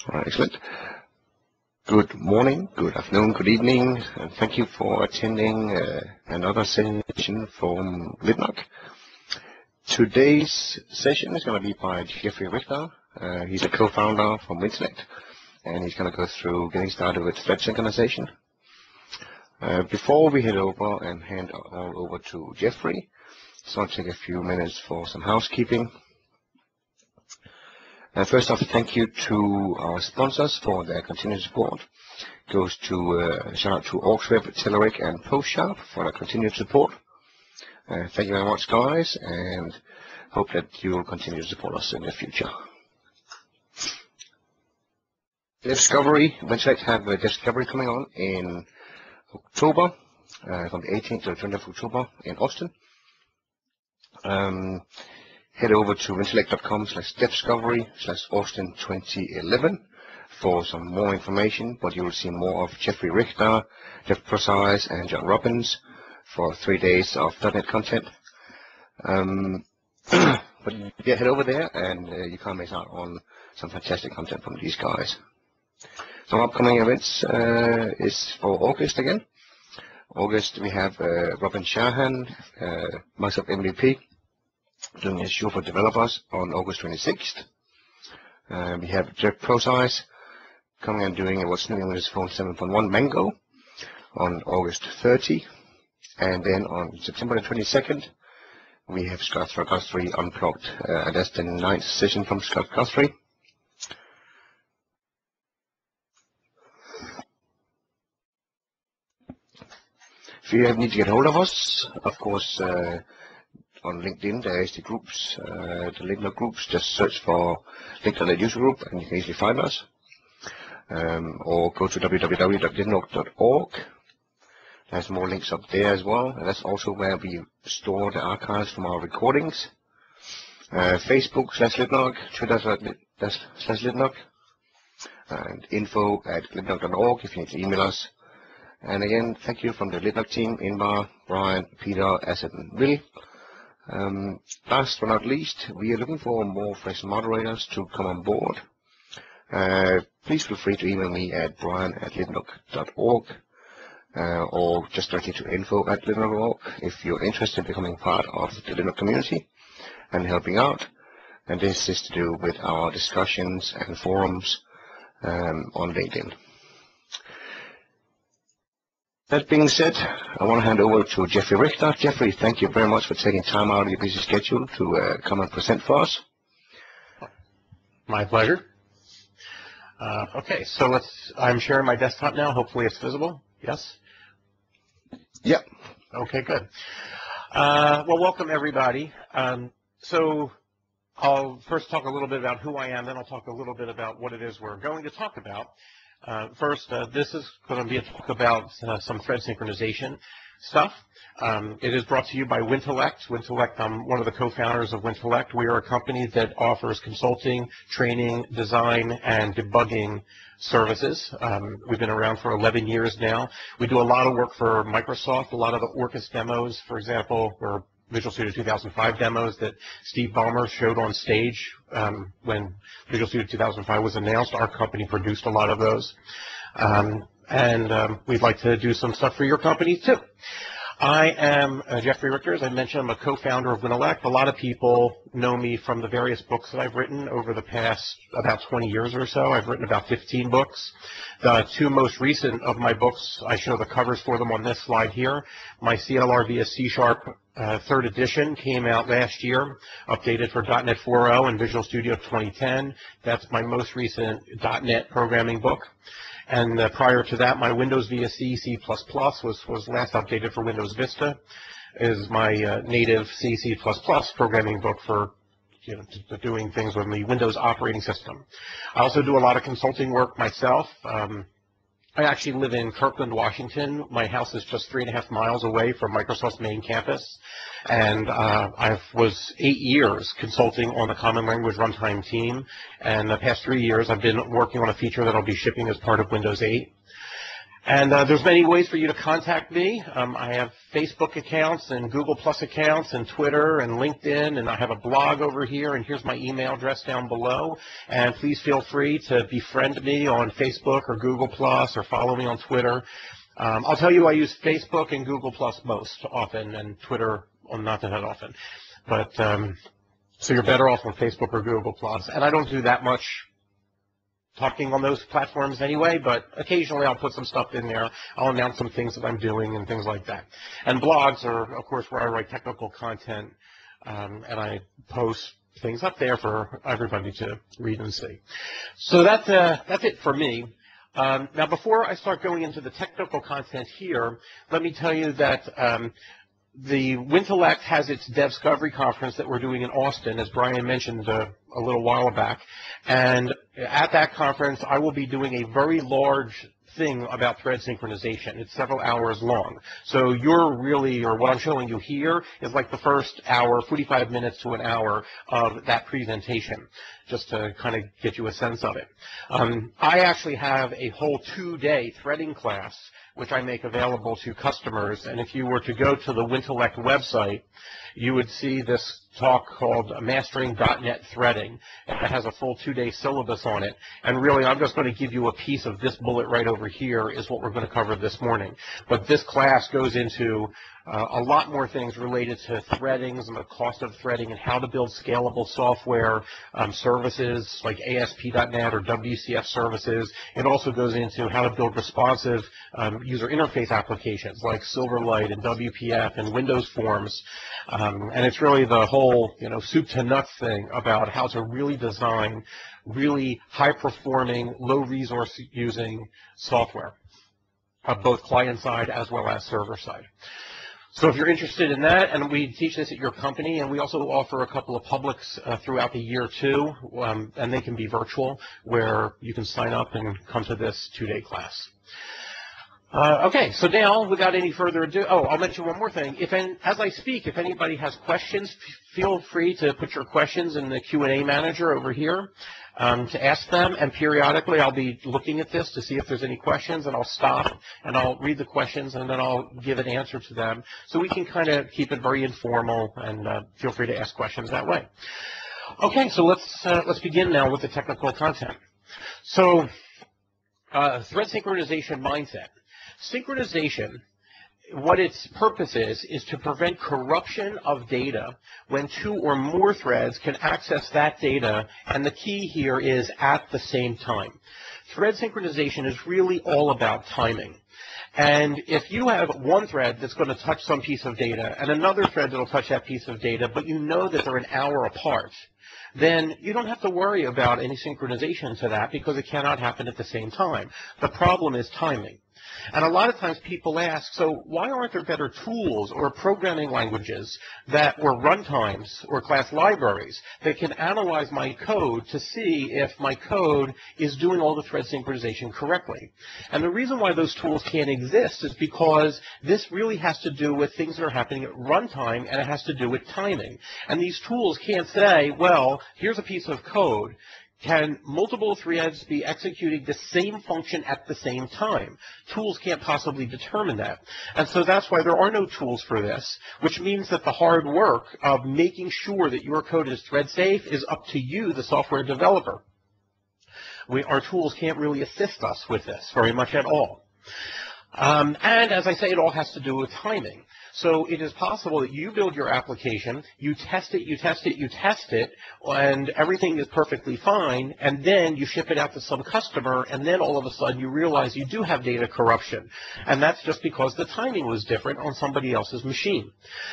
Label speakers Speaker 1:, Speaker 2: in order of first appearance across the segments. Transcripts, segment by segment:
Speaker 1: All right, excellent. Good morning, good afternoon, good evening, and thank you for attending another session from LIDNUG. Today's session is going to be by Jeffrey Richter. He's a co-founder from Intellect, and he's going to go through getting started with thread synchronization. Before we head over and hand all over to Jeffrey, so I'll take a few minutes for some housekeeping. First off, thank you to our sponsors for their continued support. Goes to shout out to Orgsweb, Telerik, and PostSharp for their continued support. Thank you very much, guys, and hope that you will continue to support us in the future. Discovery, Intellect have a Discovery coming on in October, from the 18th to the 20th of October in Austin. Head over to intellect.com/discovery/Austin2011 for some more information, but you will see more of Jeffrey Richter, Jeff Precise, and John Robbins for 3 days of .NET content. But yeah, head over there and you can't miss out on some fantastic content from these guys. Some upcoming events is for August again. August we have Robin Shahan, Microsoft MVP, doing a show for developers on August 26th. We have Jeff Precise coming and doing what's new in Windows Phone 7.1 Mango on August 30. And then on September the 22nd, we have Scott Guthrie Unplugged. That's the 9th session from Scott Guthrie. If you need to get hold of us, of course, on LinkedIn, there is the groups, the LIDNUG groups. Just search for LinkedIn user group, and you can easily find us. Or go to www.lidnug.org. There's more links up there as well, and that's also where we store the archives from our recordings. Facebook/LIDNUG, Twitter/LIDNUG, and info@lidnug.org if you need to email us. And again, thank you from the LIDNUG team, Inbar, Brian, Peter, Asad, and Will. Last but not least, we are looking for more fresh moderators to come on board. Please feel free to email me at brian@lidnug.org or just directly to info@lidnug.org if you're interested in becoming part of the LIDNUG community and helping out. And this is to do with our discussions and forums on LinkedIn. That being said, I want to hand over to Jeffrey Richter. Jeffrey, thank you very much for taking time out of your busy schedule to come and present for us.
Speaker 2: My pleasure. Okay, so I'm sharing my desktop now. Hopefully it's visible. Yes?
Speaker 1: Yep.
Speaker 2: Okay, good. Well, welcome everybody. So I'll first talk a little bit about who I am, then I'll talk a little bit about what it is we're going to talk about. First, this is going to be a talk about some thread synchronization stuff. It is brought to you by Wintellect. Wintellect, I'm one of the co-founders of Wintellect. We are a company that offers consulting, training, design, and debugging services. We've been around for 11 years now. We do a lot of work for Microsoft, a lot of the Orcus demos, for example, or Visual Studio 2005 demos that Steve Ballmer showed on stage when Visual Studio 2005 was announced. Our company produced a lot of those. We'd like to do some stuff for your company too. I am Jeffrey Richter. As I mentioned, I'm a co-founder of Wintellect. A lot of people know me from the various books that I've written over the past about 20 years or so. I've written about 15 books. The two most recent of my books, I show the covers for them on this slide here. My CLR via C# 3rd edition came out last year, updated for .NET 4.0 and Visual Studio 2010. That's my most recent .NET programming book. And prior to that, my Windows via C, C++ was last updated for Windows Vista, is my native C, C++ programming book for doing things with the Windows operating system. I also do a lot of consulting work myself. I actually live in Kirkland, Washington. My house is just 3.5 miles away from Microsoft's main campus. And I was 8 years consulting on the Common Language Runtime team. And the past 3 years, I've been working on a feature that I'll be shipping as part of Windows 8. And there's many ways for you to contact me. I have Facebook accounts and Google Plus accounts and Twitter and LinkedIn, and I have a blog over here, and here's my email address down below. And please feel free to befriend me on Facebook or Google Plus or follow me on Twitter. I'll tell you I use Facebook and Google Plus most often, and Twitter not that often. But so you're better off on Facebook or Google Plus. And I don't do that much talking on those platforms anyway, but occasionally I'll put some stuff in there. I'll announce some things that I'm doing and things like that. And blogs are, of course, where I write technical content, and I post things up there for everybody to read and see. So that's it for me. Now, before I start going into the technical content here, let me tell you that the Wintellect has its DevScovery conference that we're doing in Austin, as Brian mentioned a little while back. And at that conference, I will be doing a very large thing about thread synchronization. It's several hours long. So you're really, or what I'm showing you here is like the first hour, 45 minutes to an hour of that presentation, just to kind of get you a sense of it. I actually have a whole 2-day threading class which I make available to customers. And if you were to go to the Wintellect website, you would see this talk called Mastering.NET Threading. It has a full 2-day syllabus on it. And really, I'm just going to give you a piece of this bullet right over here is what we're going to cover this morning. But this class goes into a lot more things related to threadings and the cost of threading and how to build scalable software services like ASP.NET or WCF services. It also goes into how to build responsive user interface applications like Silverlight and WPF and Windows Forms. And it's really the whole, soup to nuts thing about how to really design really high-performing, low-resource using software, both client-side as well as server-side. So if you're interested in that, and we teach this at your company, and we also offer a couple of publics throughout the year too, and they can be virtual, where you can sign up and come to this 2-day class. Okay, so now, without any further ado, I'll mention one more thing. As I speak, if anybody has questions, feel free to put your questions in the Q&A manager over here to ask them, and periodically I'll be looking at this to see if there's any questions, and I'll stop, and I'll read the questions, and then I'll give an answer to them. So we can kind of keep it very informal, and feel free to ask questions that way. Okay, so let's begin now with the technical content. So, thread synchronization mindset. Synchronization, what its purpose is to prevent corruption of data when 2 or more threads can access that data, and the key here is at the same time. Thread synchronization is really all about timing. And if you have one thread that's going to touch some piece of data and another thread that will touch that piece of data, but you know that they're an hour apart, then you don't have to worry about any synchronization to that because it cannot happen at the same time. The problem is timing. And a lot of times people ask, so why aren't there better tools or programming languages or runtimes or class libraries that can analyze my code to see if my code is doing all the thread synchronization correctly? And the reason why those tools can't exist is because this really has to do with things that are happening at runtime, and it has to do with timing. And these tools can't say, well, here's a piece of code. Can multiple threads be executing the same function at the same time? Tools can't possibly determine that. And so that's why there are no tools for this, which means that the hard work of making sure that your code is thread safe is up to you, the software developer. Our tools can't really assist us with this very much at all. And as I say, it all has to do with timing. So it is possible that you build your application, you test it, and everything is perfectly fine, and then you ship it out to some customer, and then all of a sudden you realize you do have data corruption. And that's just because the timing was different on somebody else's machine.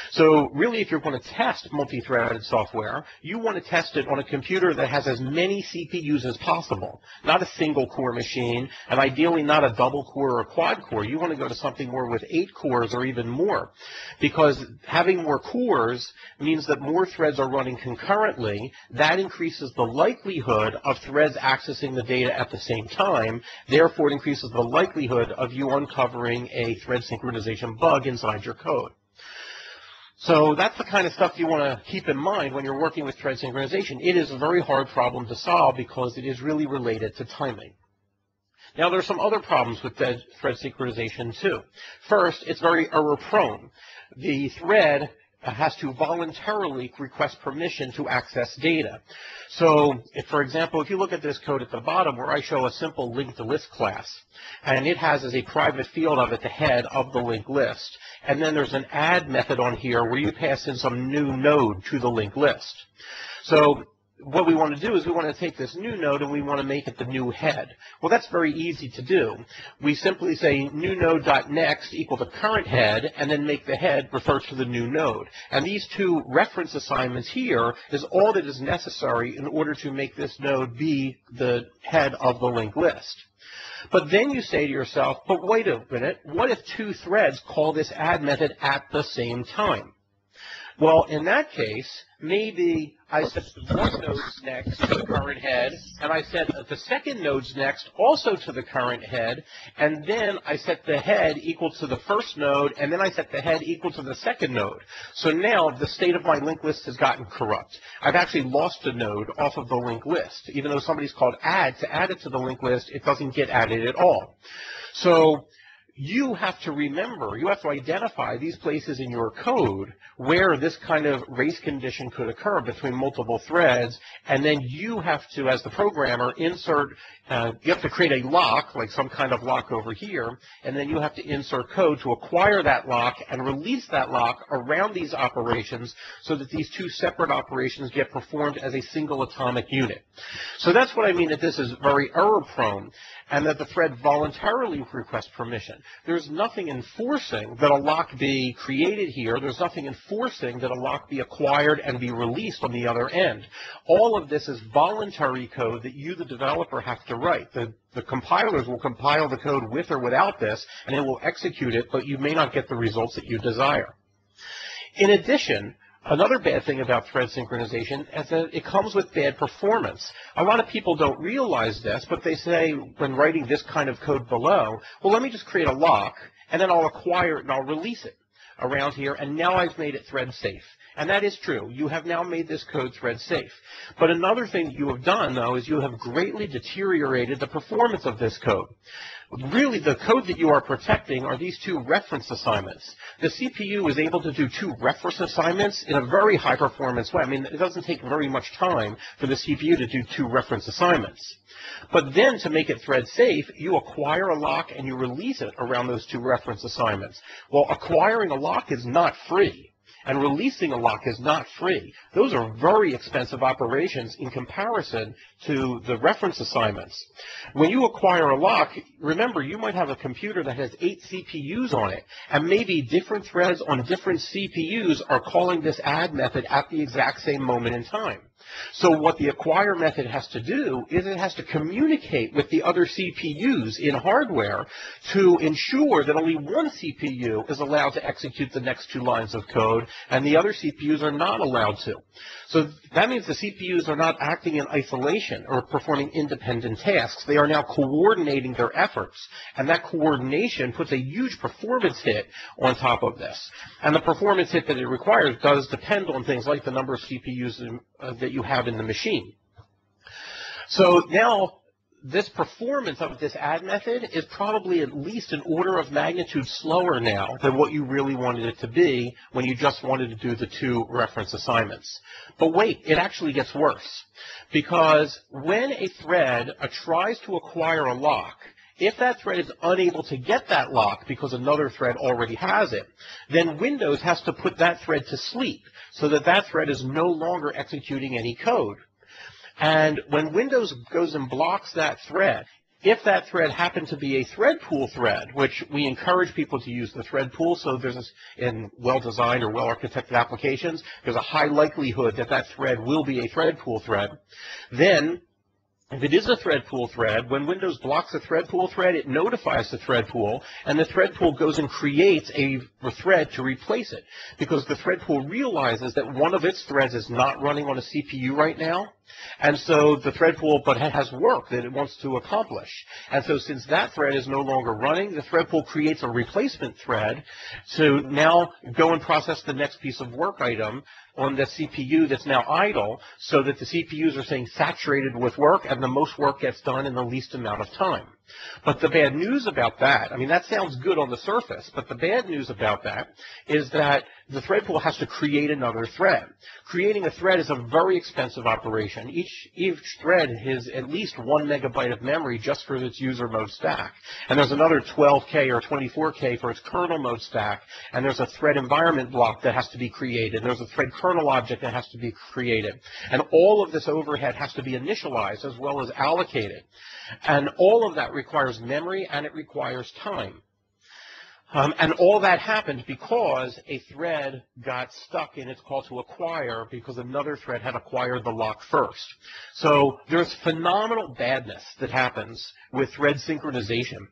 Speaker 2: So really, if you're going to test multi-threaded software, you want to test it on a computer that has as many CPUs as possible, not a single core machine, and ideally not a double core or a quad core. You want to go to something more with 8 cores or even more. Because having more cores means that more threads are running concurrently. That increases the likelihood of threads accessing the data at the same time. Therefore, it increases the likelihood of you uncovering a thread synchronization bug inside your code. So that's the kind of stuff you want to keep in mind when you're working with thread synchronization. It is a very hard problem to solve because it is really related to timing. Now, there are some other problems with thread synchronization, too. First, it's very error-prone. The thread has to voluntarily request permission to access data. So, for example, if you look at this code at the bottom where I show a simple linked list class, and it has as a private field of it the head of the linked list, and then there's an add method on here where you pass in some new node to the linked list. So what we want to do is we want to take this new node and we want to make it the new head. Well, that's very easy to do. We simply say new node.next equal the current head, and then make the head refer to the new node. And these two reference assignments here is all that is necessary in order to make this node be the head of the linked list. But then you say to yourself, but wait a minute, what if two threads call this add method at the same time? Well, in that case, maybe I set one node's next to the current head, and I set the second node's next also to the current head, and then I set the head equal to the first node, and then I set the head equal to the second node. So now the state of my linked list has gotten corrupt. I've actually lost a node off of the linked list. Even though somebody's called add to add it to the linked list, it doesn't get added at all. So you have to remember, you have to identify these places in your code where this kind of race condition could occur between multiple threads, and then you have to, as the programmer, insert, you have to create a lock, like some kind of lock over here, and then you have to insert code to acquire that lock and release that lock around these operations so that these two separate operations get performed as a single atomic unit. So that's what I mean that this is very error-prone, and that the thread voluntarily requests permission. There's nothing enforcing that a lock be created here. There's nothing enforcing that a lock be acquired and be released on the other end. All of this is voluntary code that you, the developer, have to write. The compilers will compile the code with or without this, and it will execute it, but you may not get the results that you desire. In addition, another bad thing about thread synchronization is that it comes with bad performance. A lot of people don't realize this, but they say when writing this kind of code below, well, let me just create a lock, and then I'll acquire it and I'll release it around here, and now I've made it thread safe. And that is true. You have now made this code thread safe. But another thing that you have done, though, is you have greatly deteriorated the performance of this code. Really, the code that you are protecting are these two reference assignments. The CPU is able to do two reference assignments in a very high-performance way. I mean, it doesn't take very much time for the CPU to do two reference assignments. But then, to make it thread safe, you acquire a lock and you release it around those two reference assignments. Well, acquiring a lock is not free. And releasing a lock is not free. Those are very expensive operations in comparison to the reference assignments. When you acquire a lock, remember, you might have a computer that has 8 CPUs on it, and maybe different threads on different CPUs are calling this add method at the exact same moment in time. So what the acquire method has to do is it has to communicate with the other CPUs in hardware to ensure that only one CPU is allowed to execute the next two lines of code, and the other CPUs are not allowed to. So that means the CPUs are not acting in isolation or performing independent tasks. They are now coordinating their efforts, and that coordination puts a huge performance hit on top of this. And the performance hit that it requires does depend on things like the number of CPUs that you have in the machine. So now this performance of this add method is probably at least an order of magnitude slower now than what you really wanted it to be when you just wanted to do the two reference assignments. But wait, it actually gets worse, because when a thread tries to acquire a lock, if that thread is unable to get that lock because another thread already has it, then Windows has to put that thread to sleep so that that thread is no longer executing any code. And when Windows goes and blocks that thread, if that thread happened to be a thread pool thread, which we encourage people to use the thread pool, so there's this, in well-designed or well-architected applications, there's a high likelihood that that thread will be a thread pool thread, then if it is a thread pool thread, when Windows blocks a thread pool thread, it notifies the thread pool, and the thread pool goes and creates a thread to replace it, because the thread pool realizes that one of its threads is not running on a CPU right now, and so the thread pool but has work that it wants to accomplish. And so since that thread is no longer running, the thread pool creates a replacement thread to now go and process the next piece of work item on the CPU that's now idle, so that the CPUs are staying saturated with work and the most work gets done in the least amount of time. But the bad news about that, I mean, that sounds good on the surface, but the bad news about that is that the thread pool has to create another thread. Creating a thread is a very expensive operation. Each thread has at least 1 megabyte of memory just for its user mode stack. And there's another 12K or 24K for its kernel mode stack. And there's a thread environment block that has to be created. There's a thread kernel object that has to be created. And all of this overhead has to be initialized as well as allocated. And all of that requires memory and it requires time. And all that happened because a thread got stuck in its call to acquire because another thread had acquired the lock first. So there's phenomenal badness that happens with thread synchronization.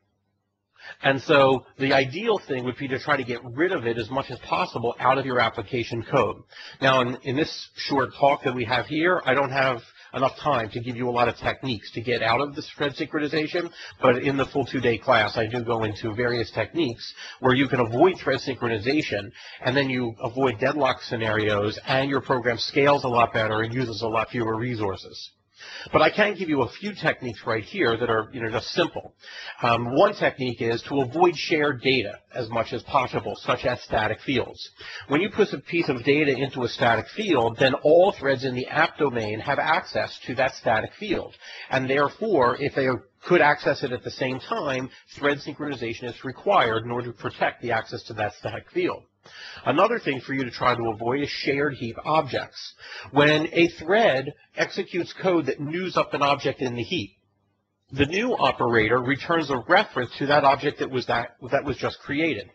Speaker 2: And so the ideal thing would be to try to get rid of it as much as possible out of your application code. Now, in this short talk that we have here, I don't have enough time to give you a lot of techniques to get out of this thread synchronization, but in the full 2-day class, I do go into various techniques where you can avoid thread synchronization, and then you avoid deadlock scenarios, and your program scales a lot better and uses a lot fewer resources. But I can give you a few techniques right here that are, just simple. One technique is to avoid shared data as much as possible, such as static fields. When you put a piece of data into a static field, then all threads in the app domain have access to that static field. And therefore, if they could access it at the same time, thread synchronization is required in order to protect the access to that static field. Another thing for you to try to avoid is shared heap objects. When a thread executes code that news up an object in the heap, the new operator returns a reference to that object that was just created.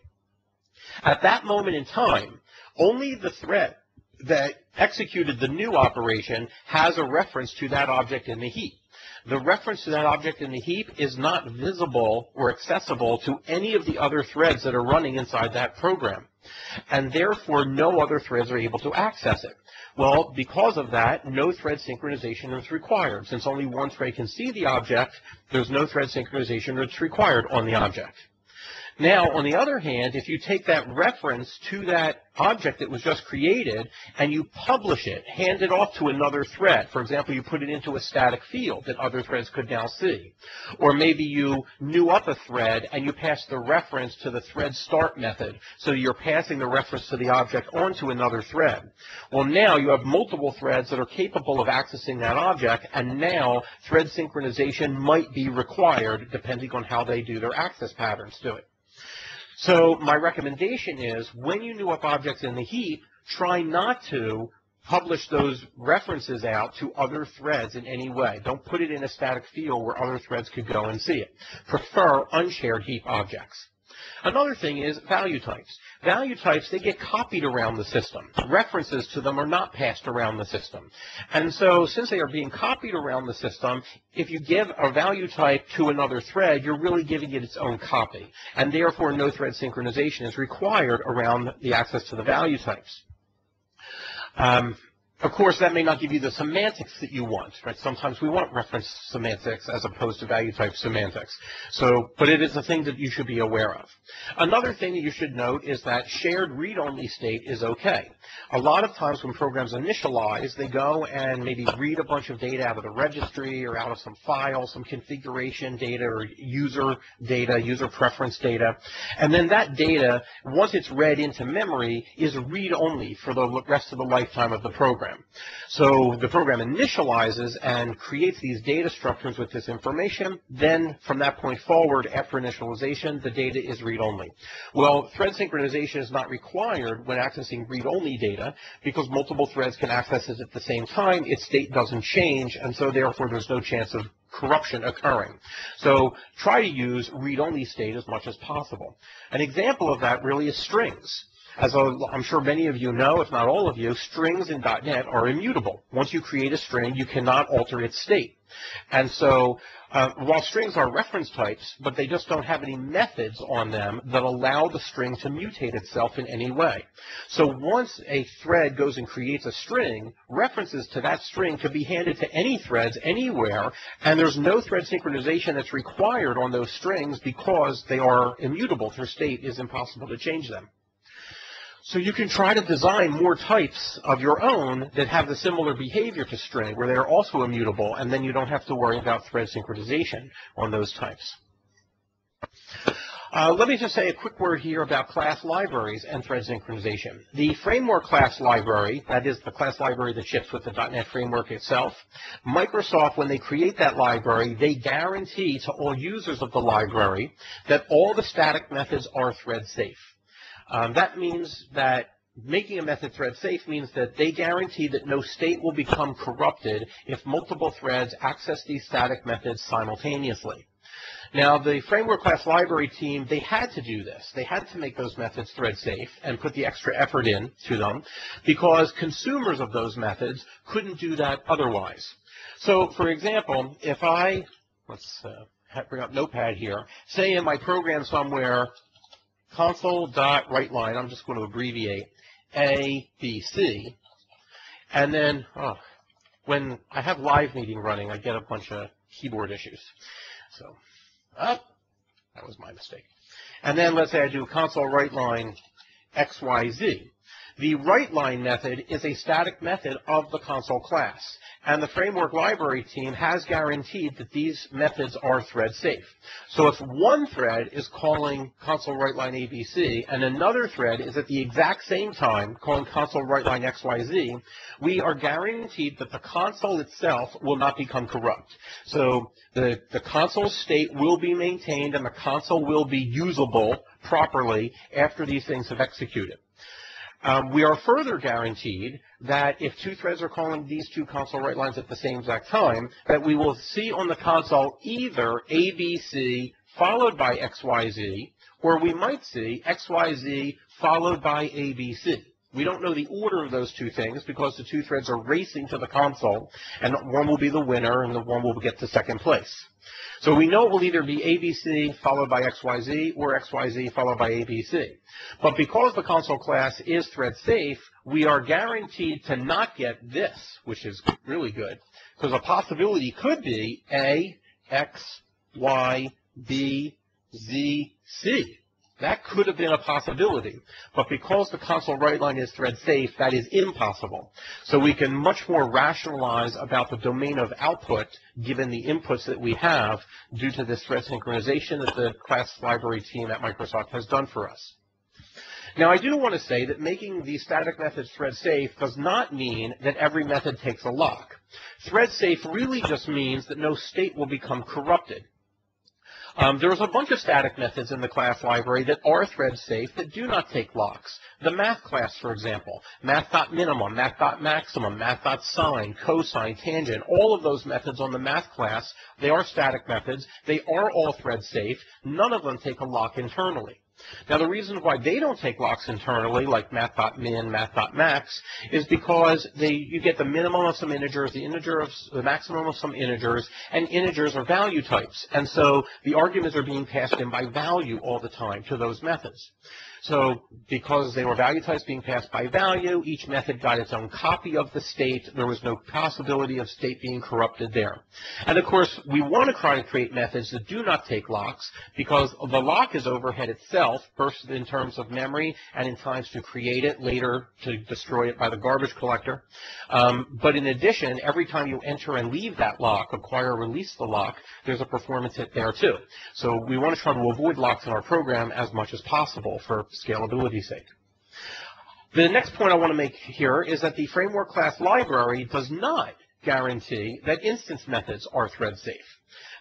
Speaker 2: At that moment in time, only the thread that executed the new operation has a reference to that object in the heap. The reference to that object in the heap is not visible or accessible to any of the other threads that are running inside that program. And therefore, no other threads are able to access it. Well, because of that, no thread synchronization is required. Since only one thread can see the object, there's no thread synchronization that's required on the object. Now, on the other hand, if you take that reference to that object that was just created and you publish it, hand it off to another thread. For example, you put it into a static field that other threads could now see. Or maybe you new up a thread and you pass the reference to the thread start method. So you're passing the reference to the object onto another thread. Well, now you have multiple threads that are capable of accessing that object, and now thread synchronization might be required depending on how they do their access patterns to it. So my recommendation is when you new up objects in the heap, try not to publish those references out to other threads in any way. Don't put it in a static field where other threads could go and see it. Prefer unshared heap objects. Another thing is value types. Value types, they get copied around the system. References to them are not passed around the system. And so since they are being copied around the system, if you give a value type to another thread, you're really giving it its own copy. And therefore, no thread synchronization is required around the access to the value types. Of course, that may not give you the semantics that you want, right? Sometimes we want reference semantics as opposed to value type semantics. But it is a thing that you should be aware of. Another thing that you should note is that shared read-only state is okay. A lot of times when programs initialize, they go and maybe read a bunch of data out of the registry or out of some file, some configuration data or user data, user preference data. And then that data, once it's read into memory, is read-only for the rest of the lifetime of the program. So the program initializes and creates these data structures with this information. Then from that point forward, after initialization, the data is read-only. Well, thread synchronization is not required when accessing read-only data because multiple threads can access it at the same time. Its state doesn't change, and so therefore there's no chance of corruption occurring. So try to use read-only state as much as possible. An example of that really is strings. As I'm sure many of you know, if not all of you, strings in .NET are immutable. Once you create a string, you cannot alter its state. And so while strings are reference types, but they just don't have any methods on them that allow the string to mutate itself in any way. So once a thread goes and creates a string, references to that string could be handed to any threads anywhere, and there's no thread synchronization that's required on those strings because they are immutable. Their state is impossible to change them. So you can try to design more types of your own that have the similar behavior to string, where they're also immutable, and then you don't have to worry about thread synchronization on those types. Let me just say a quick word here about class libraries and thread synchronization. The framework class library, that is the class library that ships with the .NET framework itself, Microsoft, when they create that library, they guarantee to all users of the library that all the static methods are thread safe. That means that making a method thread safe means that they guarantee that no state will become corrupted if multiple threads access these static methods simultaneously. Now, the framework class library team, they had to do this. They had to make those methods thread safe and put the extra effort into them because consumers of those methods couldn't do that otherwise. So, for example, if let's bring up Notepad here, say in my program somewhere, console.writeLine, I'm just going to abbreviate, A, B, C, and then, when I have live meeting running, I get a bunch of keyboard issues. So, that was my mistake. And then let's say I do console writeLine XYZ. The writeLine method is a static method of the console class, and the framework library team has guaranteed that these methods are thread safe. So if one thread is calling console writeLine ABC and another thread is at the exact same time calling console writeLine XYZ, we are guaranteed that the console itself will not become corrupt. So the console state will be maintained and the console will be usable properly after these things have executed. We are further guaranteed that if two threads are calling these two console write lines at the same exact time, that we will see on the console either ABC followed by XYZ, or we might see XYZ followed by ABC. We don't know the order of those two things because the two threads are racing to the console, and one will be the winner and the one will get to second place. So we know it will either be ABC followed by XYZ or XYZ followed by ABC. But because the console class is thread safe, we are guaranteed to not get this, which is really good, because a possibility could be A, X, Y, B, Z, C. That could have been a possibility, but because the console write line is thread safe, that is impossible. So we can much more rationalize about the domain of output given the inputs that we have due to this thread synchronization that the class library team at Microsoft has done for us. Now, I do want to say that making these static methods thread safe does not mean that every method takes a lock. Thread safe really just means that no state will become corrupted. There's a bunch of static methods in the class library that are thread safe that do not take locks. The math class, for example, math.minimum, math.maximum, math.sine, cosine, tangent, all of those methods on the math class, they are static methods. They are all thread safe. None of them take a lock internally. Now, the reason why they don't take locks internally, like math.min, math.max, is because you get the minimum of some integers, the maximum of some integers, and integers are value types. And so the arguments are being passed in by value all the time to those methods. So because they were value types being passed by value, each method got its own copy of the state. There was no possibility of state being corrupted there. And of course, we want to try to create methods that do not take locks because the lock is overhead itself, first in terms of memory and in times to create it, later to destroy it by the garbage collector. But in addition, every time you enter and leave that lock, acquire or release the lock, there's a performance hit there too. So we want to try to avoid locks in our program as much as possible for scalability's sake. The next point I want to make here is that the framework class library does not guarantee that instance methods are thread safe.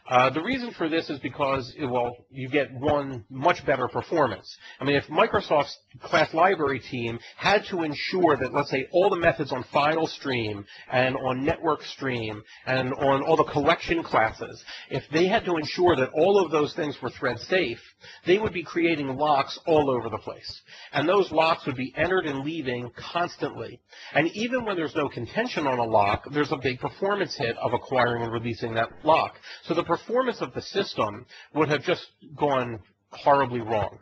Speaker 2: The reason for this is because, well, you get one much better performance. I mean, if Microsoft's class library team had to ensure that, let's say, all the methods on file stream and on network stream and on all the collection classes, if they had to ensure that all of those things were thread safe, they would be creating locks all over the place. And those locks would be entered and leaving constantly. And even when there's no contention on a lock, there's a big performance hit of acquiring and releasing that lock. So the performance of the system would have just gone horribly wrong.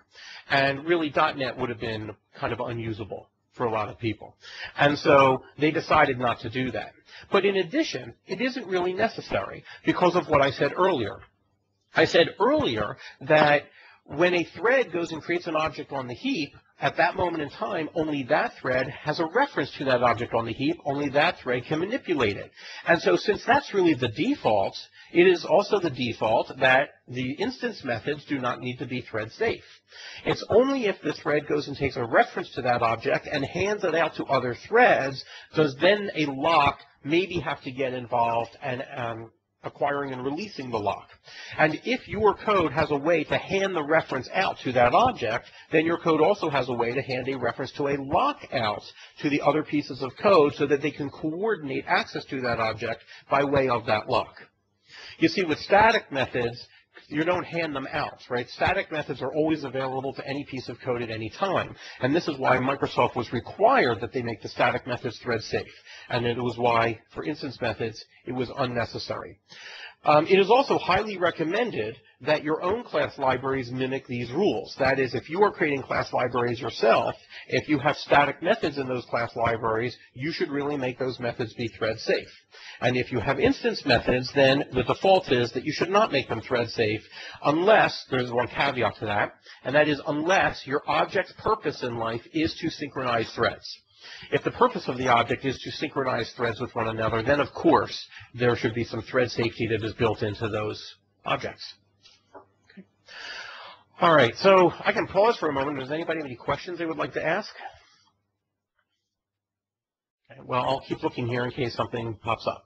Speaker 2: And really, .NET would have been kind of unusable for a lot of people. And so they decided not to do that. But in addition, it isn't really necessary because of what I said earlier. I said earlier that When a thread goes and creates an object on the heap, at that moment in time, only that thread has a reference to that object on the heap. Only that thread can manipulate it. And so since that's really the default, it is also the default that the instance methods do not need to be thread safe. It's only if the thread goes and takes a reference to that object and hands it out to other threads does then a lock maybe have to get involved and acquiring and releasing the lock. And if your code has a way to hand the reference out to that object, then your code also has a way to hand a reference to a lock out to the other pieces of code so that they can coordinate access to that object by way of that lock. You see, with static methods, you don't hand them out, right? Static methods are always available to any piece of code at any time. And this is why Microsoft was required that they make the static methods thread safe. And it was why, for instance methods, it was unnecessary. It is also highly recommended that your own class libraries mimic these rules. That is, if you are creating class libraries yourself, if you have static methods in those class libraries, you should really make those methods be thread safe. And if you have instance methods, then the default is that you should not make them thread safe unless, there's one caveat to that, and that is unless your object's purpose in life is to synchronize threads. If the purpose of the object is to synchronize threads with one another, then of course there should be some thread safety that is built into those objects. Okay. All right, so I can pause for a moment. Does anybody have any questions they would like to ask? Okay, well, I'll keep looking here in case something pops up.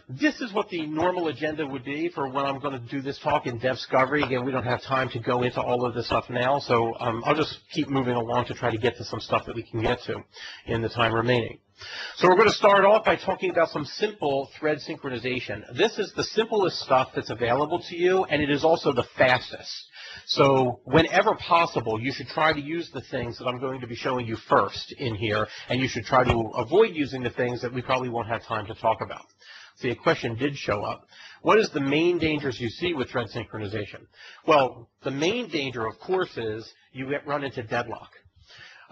Speaker 2: This is what the normal agenda would be for when I'm going to do this talk in DevScovery. Again, we don't have time to go into all of this stuff now, so I'll just keep moving along to try to get to some stuff that we can get to in the time remaining. So we're going to start off by talking about some simple thread synchronization. This is the simplest stuff that's available to you, and it is also the fastest. So whenever possible, you should try to use the things that I'm going to be showing you first in here, and you should try to avoid using the things that we probably won't have time to talk about. See, a question did show up. What is the main dangers you see with thread synchronization? Well, the main danger, of course, is you run into deadlock.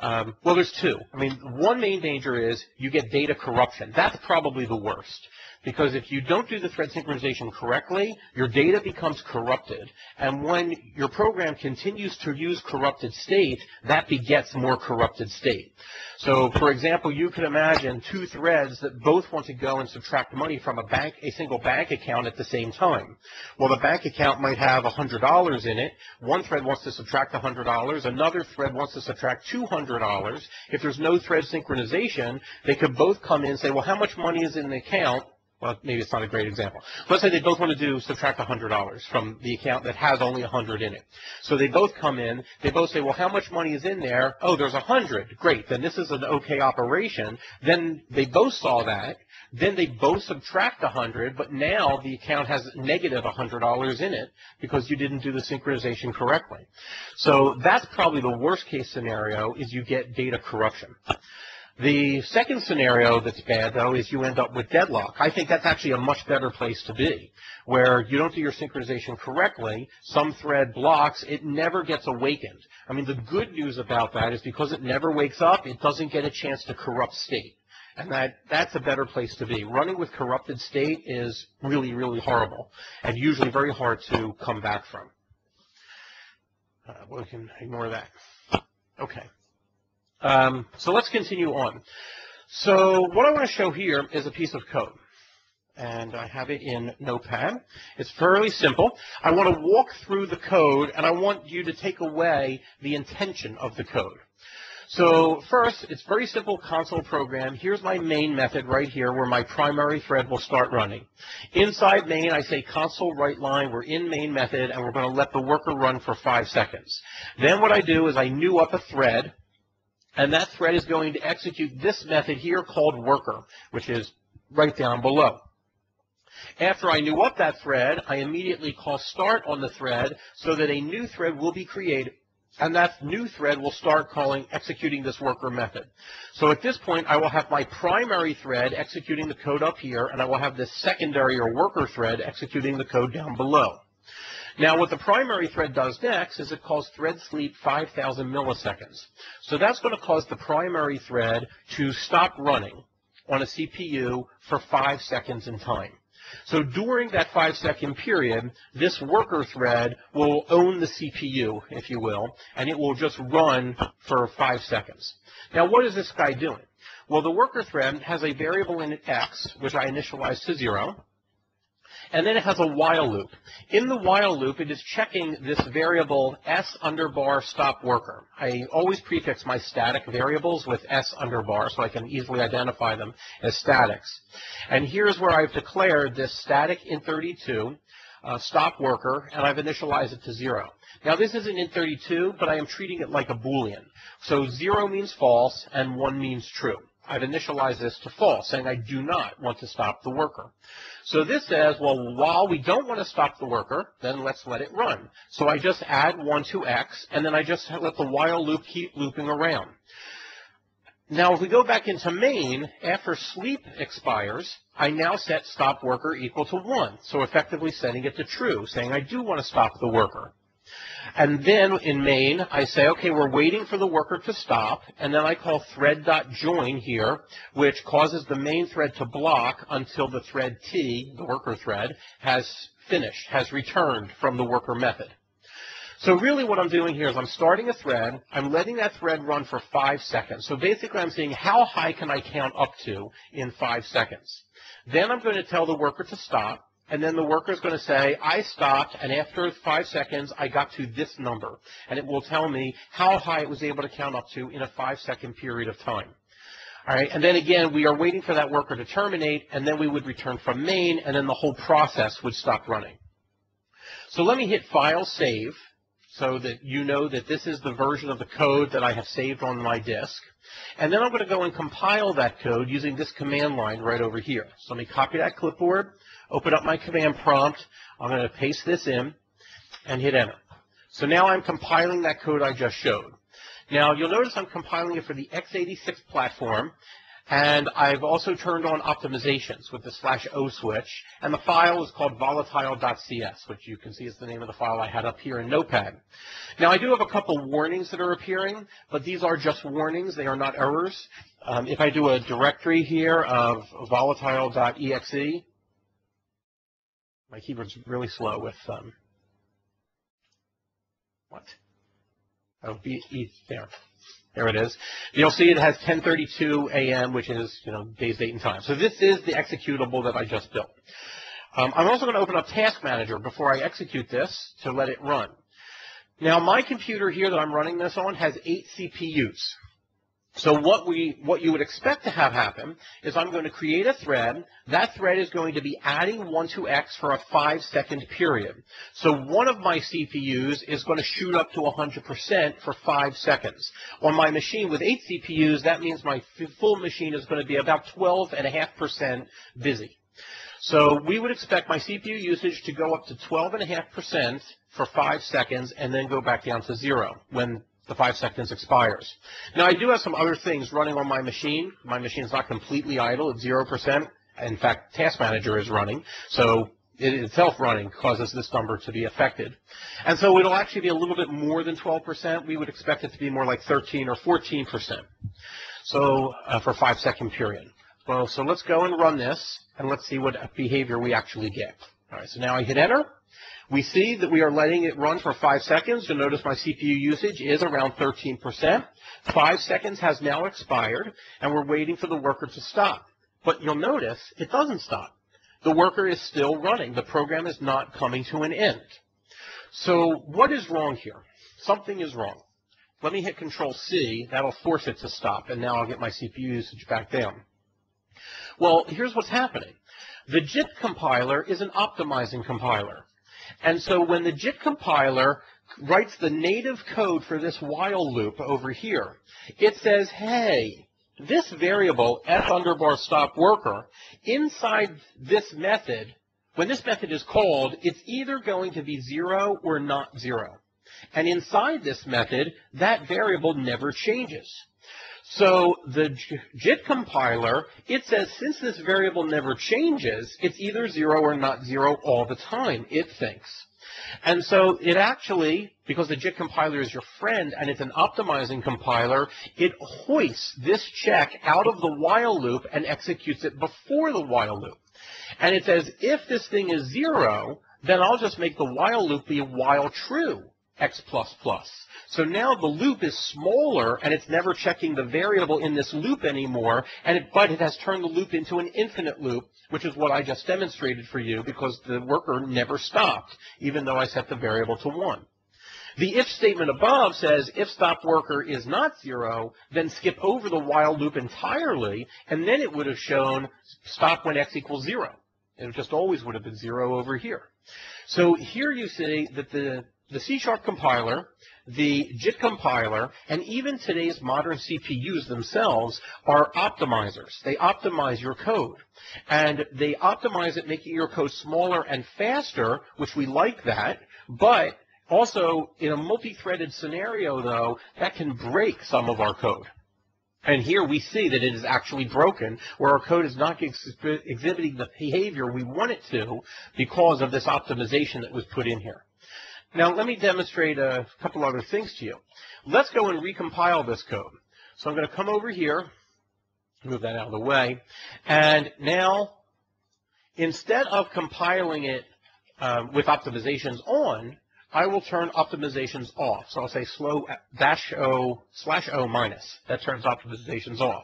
Speaker 2: Well, there's two. I mean, one main danger is you get data corruption. That's probably the worst. Because if you don't do the thread synchronization correctly, your data becomes corrupted. And when your program continues to use corrupted state, that begets more corrupted state. So, for example, you could imagine two threads that both want to go and subtract money from a single bank account at the same time. Well, the bank account might have $100 in it. One thread wants to subtract $100. Another thread wants to subtract $200. If there's no thread synchronization, they could both come in and say, well, how much money is in the account? Well, maybe it's not a great example. Let's say they both want to subtract $100 from the account that has only 100 in it. So they both come in, they both say, well, how much money is in there? Oh, there's 100. Great, then this is an okay operation. Then they both saw that. Then they both subtract 100, but now the account has negative $100 in it because you didn't do the synchronization correctly. So that's probably the worst case scenario, is you get data corruption. The second scenario that's bad, though, is you end up with deadlock. I think that's actually a much better place to be, where you don't do your synchronization correctly, some thread blocks, it never gets awakened. I mean, the good news about that is because it never wakes up, it doesn't get a chance to corrupt state. And that's a better place to be. Running with corrupted state is really, really horrible, and usually very hard to come back from. We can ignore that. Okay. So let's continue on. So what I want to show here is a piece of code, and I have it in Notepad. It's fairly simple. I want to walk through the code, and I want you to take away the intention of the code. So first, it's very simple console program. Here's my main method right here where my primary thread will start running. Inside main, I say console write line. We're in main method, and we're going to let the worker run for 5 seconds. Then what I do is I new up a thread. And that thread is going to execute this method here called worker, which is right down below. After I new up that thread, I immediately call start on the thread so that a new thread will be created, and that new thread will start executing this worker method. So at this point, I will have my primary thread executing the code up here, and I will have this secondary or worker thread executing the code down below. Now, what the primary thread does next is it calls thread sleep 5,000 milliseconds. So that's going to cause the primary thread to stop running on a CPU for 5 seconds in time. So during that 5-second period, this worker thread will own the CPU, if you will, and it will just run for 5 seconds. Now, what is this guy doing? Well, the worker thread has a variable in it x, which I initialize to 0. And then it has a while loop. In the while loop, it is checking this variable s_bar stop worker. I always prefix my static variables with s_bar so I can easily identify them as statics. And here's where I've declared this static int32 stop worker, and I've initialized it to 0. Now, this is an int32, but I am treating it like a Boolean. So 0 means false, and 1 means true. I've initialized this to false, saying I do not want to stop the worker. So this says, well, while we don't want to stop the worker, then let's let it run. So I just add 1 to x, and then I just let the while loop keep looping around. Now, if we go back into main, after sleep expires, I now set stop worker equal to 1. So effectively setting it to true, saying I do want to stop the worker. And then in main, I say, okay, we're waiting for the worker to stop, and then I call thread.join here, which causes the main thread to block until the thread T, the worker thread, has finished, has returned from the worker method. So really what I'm doing here is I'm starting a thread, I'm letting that thread run for 5 seconds. So basically I'm saying how high can I count up to in 5 seconds. Then I'm going to tell the worker to stop. And then the worker is going to say, I stopped, and after 5 seconds, I got to this number. And it will tell me how high it was able to count up to in a 5-second period of time. All right, and then again, we are waiting for that worker to terminate, and then we would return from main, and then the whole process would stop running. So let me hit File, Save, so that you know that this is the version of the code that I have saved on my disk. And then I'm going to go and compile that code using this command line right over here. So let me copy that clipboard, open up my command prompt. I'm going to paste this in and hit enter. So now I'm compiling that code I just showed. Now you'll notice I'm compiling it for the x86 platform, and I've also turned on optimizations with the /o switch, and the file is called volatile.cs, which you can see is the name of the file I had up here in Notepad. Now I do have a couple warnings that are appearing, but these are just warnings, they are not errors. If I do a directory here of volatile.exe, my keyboard's really slow with, oh, there. There it is. You'll see it has 10:32 a.m., which is, day's date and time. So this is the executable that I just built. I'm also going to open up Task Manager before I execute this to let it run. Now, my computer here that I'm running this on has 8 CPUs. So what you would expect to have happen is I'm going to create a thread. That thread is going to be adding 1 to x for a 5-second period. So one of my CPUs is going to shoot up to 100% for 5 seconds. On my machine with 8 CPUs, that means my full machine is going to be about 12.5% busy. So we would expect my CPU usage to go up to 12.5% for 5 seconds and then go back down to 0 when the 5 seconds expires. Now, I do have some other things running on my machine. My machine is not completely idle. It's 0%. In fact, Task Manager is running. So it itself running causes this number to be affected. And so it'll actually be a little bit more than 12%. We would expect it to be more like 13 or 14%. So for a 5-second period. Well, so let's go and run this, and let's see what behavior we actually get. All right, so now I hit enter. We see that we are letting it run for 5 seconds. You'll notice my CPU usage is around 13%. 5 seconds has now expired, and we're waiting for the worker to stop. But you'll notice it doesn't stop. The worker is still running. The program is not coming to an end. So what is wrong here? Something is wrong. Let me hit Control-C. That'll force it to stop, and now I'll get my CPU usage back down. Well, here's what's happening. The JIT compiler is an optimizing compiler. And so when the JIT compiler writes the native code for this while loop over here, it says, hey, this variable, f_stop worker, inside this method, when this method is called, it's either going to be 0 or not 0. And inside this method, that variable never changes. So the JIT compiler, it says since this variable never changes, it's either 0 or not 0 all the time, it thinks. And so it actually, because the JIT compiler is your friend and it's an optimizing compiler, it hoists this check out of the while loop and executes it before the while loop. And it says if this thing is 0, then I'll just make the while loop be while true x plus plus. So now the loop is smaller, and it's never checking the variable in this loop anymore, but it has turned the loop into an infinite loop, which is what I just demonstrated for you, because the worker never stopped, even though I set the variable to 1. The if statement above says if stop worker is not 0, then skip over the while loop entirely, and then it would have shown stop when x equals 0. It just always would have been 0 over here. So here you see that the C# compiler, the JIT compiler, and even today's modern CPUs themselves are optimizers. They optimize your code. And they optimize it, making your code smaller and faster, which we like that, but also in a multi-threaded scenario, though, that can break some of our code. And here we see that it is actually broken, where our code is not exhibiting the behavior we want it to because of this optimization that was put in here. Now, let me demonstrate a couple other things to you. Let's go and recompile this code. So I'm going to come over here, move that out of the way, and now, instead of compiling it with optimizations on, I will turn optimizations off. So I'll say /o minus. That turns optimizations off.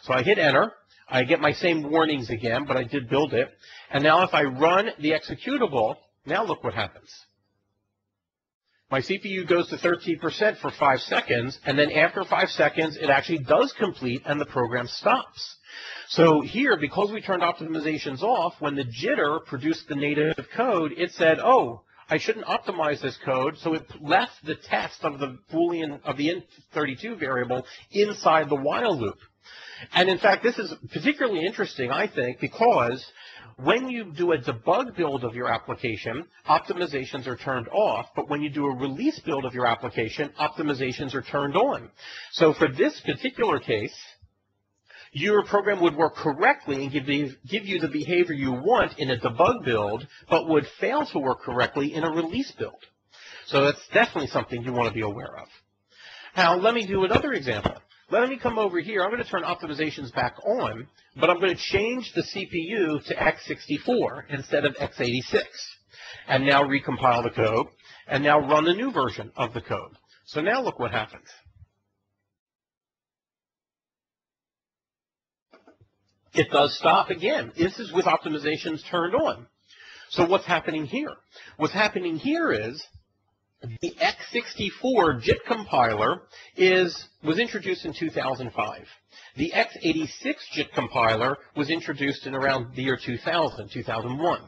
Speaker 2: So I hit enter. I get my same warnings again, but I did build it. And now if I run the executable, now look what happens. My CPU goes to 13% for 5 seconds, and then after 5 seconds, it actually does complete, and the program stops. So here, because we turned optimizations off, when the jitter produced the native code, it said, oh, I shouldn't optimize this code, so it left the test of the Boolean of the int32 variable inside the while loop. And in fact, this is particularly interesting, I think, because when you do a debug build of your application, optimizations are turned off, but when you do a release build of your application, optimizations are turned on. So for this particular case, your program would work correctly and give you the behavior you want in a debug build, but would fail to work correctly in a release build. So that's definitely something you want to be aware of. Now, let me do another example. Let me come over here. I'm going to turn optimizations back on, but I'm going to change the CPU to x64 instead of x86. And now recompile the code, and now run the new version of the code. So now look what happens. It does stop again. This is with optimizations turned on. So what's happening here? What's happening here is the x64 JIT compiler was introduced in 2005. The x86 JIT compiler was introduced in around the year 2000, 2001.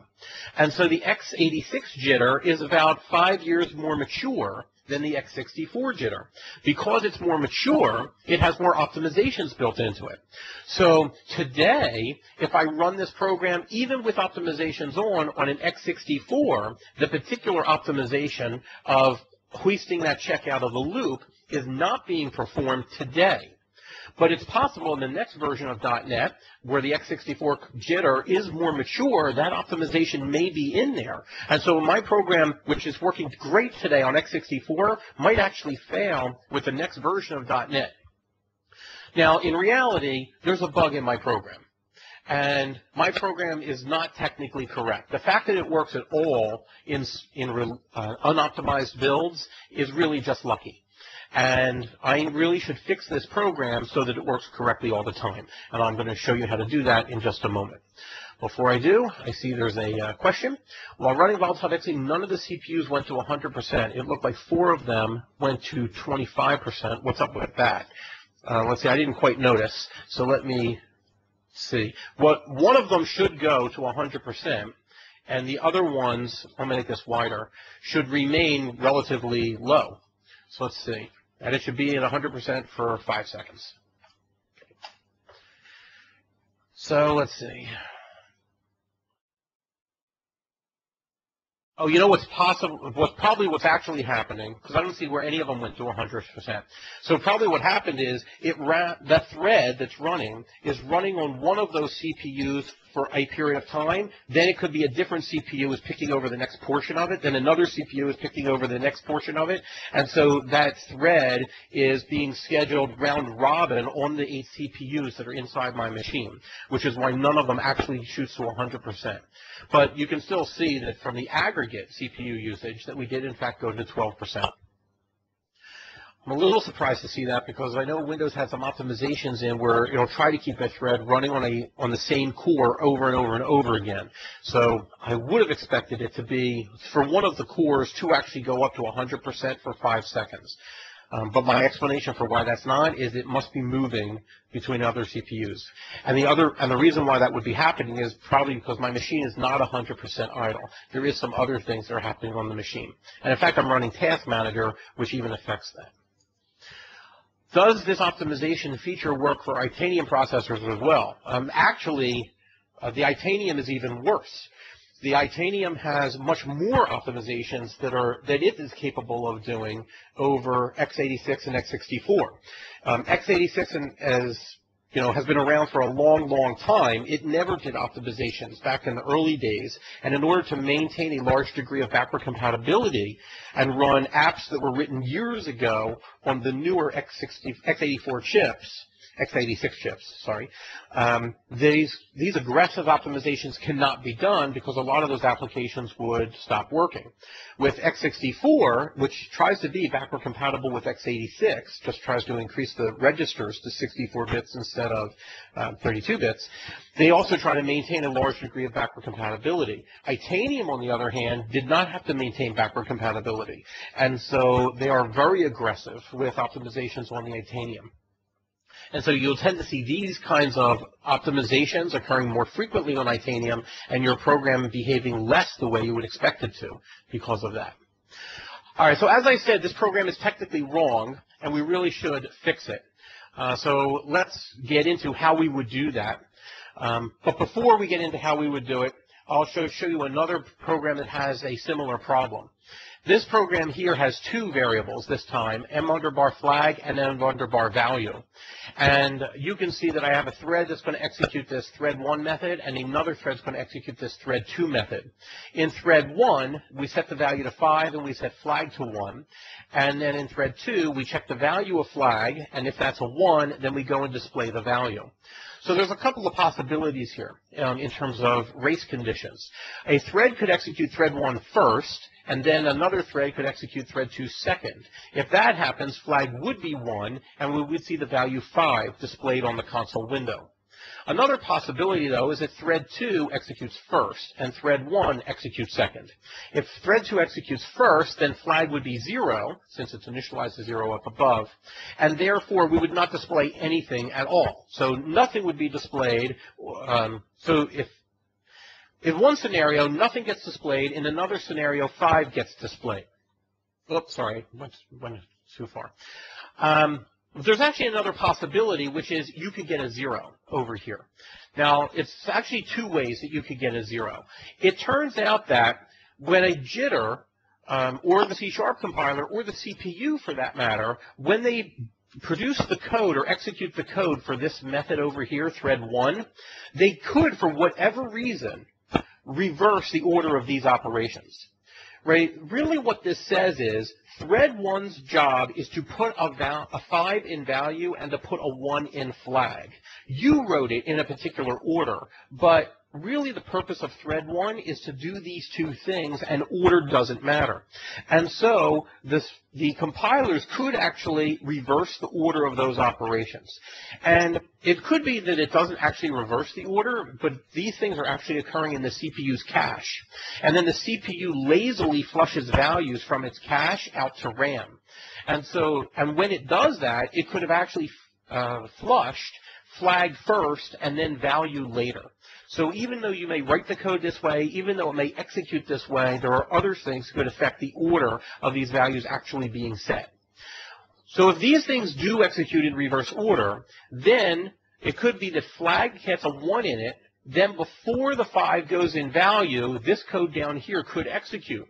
Speaker 2: And so the x86 jitter is about 5 years more mature than the x64 jitter. Because it's more mature, it has more optimizations built into it. So today, if I run this program, even with optimizations on an x64, the particular optimization of hoisting that check out of the loop is not being performed today. But it's possible in the next version of .NET, where the x64 jitter is more mature, that optimization may be in there. And so my program, which is working great today on x64, might actually fail with the next version of .NET. Now, in reality, there's a bug in my program. And my program is not technically correct. The fact that it works at all in unoptimized builds is really just lucky. And I really should fix this program so that it works correctly all the time. And I'm going to show you how to do that in just a moment. Before I do, I see there's a question. While running Volatile, actually none of the CPUs went to 100%. It looked like 4 of them went to 25%. What's up with that? Let's see, I didn't quite notice. So let me see. One of them should go to 100%. And the other ones, I'm going to make this wider, should remain relatively low. So let's see. And it should be at 100% for 5 seconds. So let's see. Oh, you know what's possible? What's actually happening, because I don't see where any of them went to 100%. So probably what happened is that thread that's running is running on one of those CPUs for a period of time. Then it could be a different CPU is picking over the next portion of it. Then another CPU is picking over the next portion of it. And so that thread is being scheduled round robin on the 8 CPUs that are inside my machine, which is why none of them actually shoots to 100%. But you can still see that from the aggregate CPU usage that we did, in fact, go to 12%. I'm a little surprised to see that because I know Windows had some optimizations in where it'll try to keep a thread running on the same core over and over and over again. So I would have expected it to be, for one of the cores, to actually go up to 100% for 5 seconds. But my explanation for why that's not is it must be moving between other CPUs. And the reason why that would be happening is probably because my machine is not 100% idle. There is some other things that are happening on the machine. And in fact, I'm running Task Manager, which even affects that. Does this optimization feature work for Itanium processors as well? Actually, the Itanium is even worse. The Itanium has much more optimizations that it is capable of doing over x86 and x64. x86 has been around for a long, long time. It never did optimizations back in the early days, and in order to maintain a large degree of backward compatibility and run apps that were written years ago on the newer x84 chips, x86 chips, sorry, these aggressive optimizations cannot be done because a lot of those applications would stop working. With x64, which tries to be backward compatible with x86, just tries to increase the registers to 64 bits instead of 32 bits, they also try to maintain a large degree of backward compatibility. Itanium, on the other hand, did not have to maintain backward compatibility, and so they are very aggressive with optimizations on the Itanium. And so you'll tend to see these kinds of optimizations occurring more frequently on Itanium and your program behaving less the way you would expect it to because of that. All right, so as I said, this program is technically wrong, and we really should fix it. So let's get into how we would do that. But before we get into how we would do it, I'll show you another program that has a similar problem. This program here has 2 variables this time, m_bar flag and m_bar value. And you can see that I have a thread that's going to execute this thread1 method, and another thread is going to execute this thread2 method. In thread1, we set the value to 5 and we set flag to 1. And then in thread2, we check the value of flag, and if that's a 1, then we go and display the value. So there's a couple of possibilities here in terms of race conditions. A thread could execute thread1 first, and then another thread could execute thread2 second. If that happens, flag would be 1, and we would see the value 5 displayed on the console window. Another possibility, though, is that thread 2 executes first and thread 1 executes second. If thread 2 executes first, then flag would be 0, since it's initialized to 0 up above, and therefore we would not display anything at all. So nothing would be displayed. So if in one scenario, nothing gets displayed. In another scenario, 5 gets displayed. Oops, sorry, went too far. There's actually another possibility, which is you could get a 0 over here. Now, it's actually 2 ways that you could get a 0. It turns out that when a jitter, or the C# compiler, or the CPU for that matter, when they produce the code or execute the code for this method over here, thread 1, they could, for whatever reason, reverse the order of these operations. Right? Really what this says is thread 1's job is to put a 5 in value and to put a 1 in flag. You wrote it in a particular order, but really the purpose of thread 1 is to do these 2 things, and order doesn't matter. And so the compilers could actually reverse the order of those operations. And it could be that it doesn't actually reverse the order, but these things are actually occurring in the CPU's cache. And then the CPU lazily flushes values from its cache out to RAM. And when it does that, it could have actually flushed flag first and then value later. So even though you may write the code this way, even though it may execute this way, there are other things that could affect the order of these values actually being set. So if these things do execute in reverse order, then it could be that flag gets a 1 in it, then before the 5 goes in value, this code down here could execute.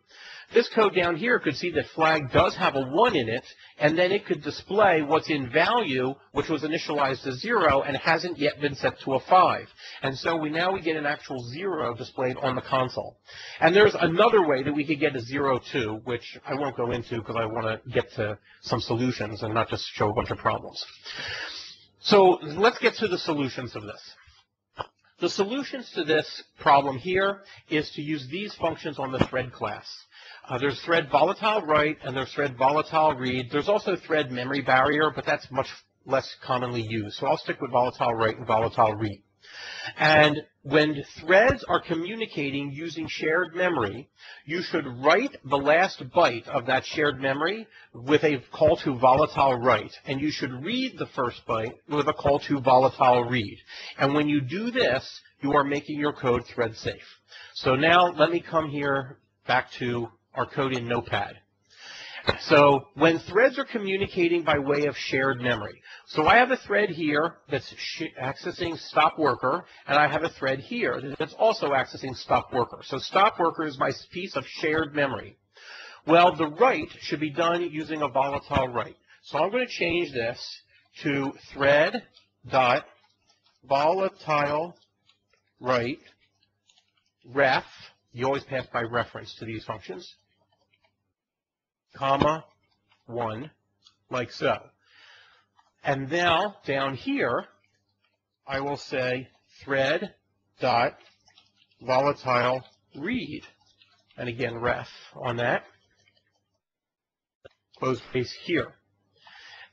Speaker 2: This code down here could see that flag does have a 1 in it, and then it could display what's in value, which was initialized as 0 and hasn't yet been set to a 5. And so now we get an actual 0 displayed on the console. And there's another way that we could get a 0 too, which I won't go into because I want to get to some solutions and not just show a bunch of problems. So let's get to the solutions of this. The solutions to this problem here is to use these functions on the thread class. There's thread volatile write and there's thread volatile read. There's also thread memory barrier, but that's much less commonly used. So I'll stick with volatile write and volatile read. And when threads are communicating using shared memory, you should write the last byte of that shared memory with a call to volatile write. And you should read the first byte with a call to volatile read. And when you do this, you are making your code thread safe. So now let me come here back to our code in Notepad. So when threads are communicating by way of shared memory, so I have a thread here that's accessing stop worker, and I have a thread here that's also accessing stop worker. So stop worker is my piece of shared memory. Well, the write should be done using a volatile write. So I'm going to change this to thread.volatile write ref. You always pass by reference to these functions. Comma 1, like so. And now down here, I will say thread dot volatile read, and again ref on that. Close brace here.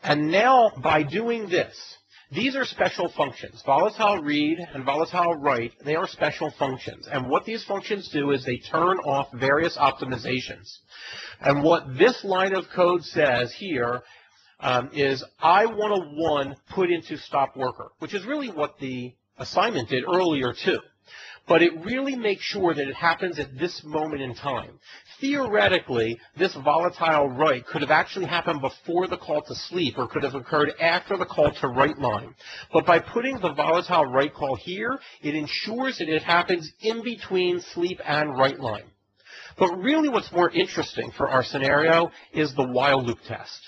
Speaker 2: And now by doing this, these are special functions. Volatile read and volatile write, they are special functions. And what these functions do is they turn off various optimizations. And what this line of code says here is I want a 1 put into stop worker, which is really what the assignment did earlier too. But it really makes sure that it happens at this moment in time. Theoretically, this volatile write could have actually happened before the call to sleep or could have occurred after the call to write line. But by putting the volatile write call here, it ensures that it happens in between sleep and write line. But really what's more interesting for our scenario is the while loop test.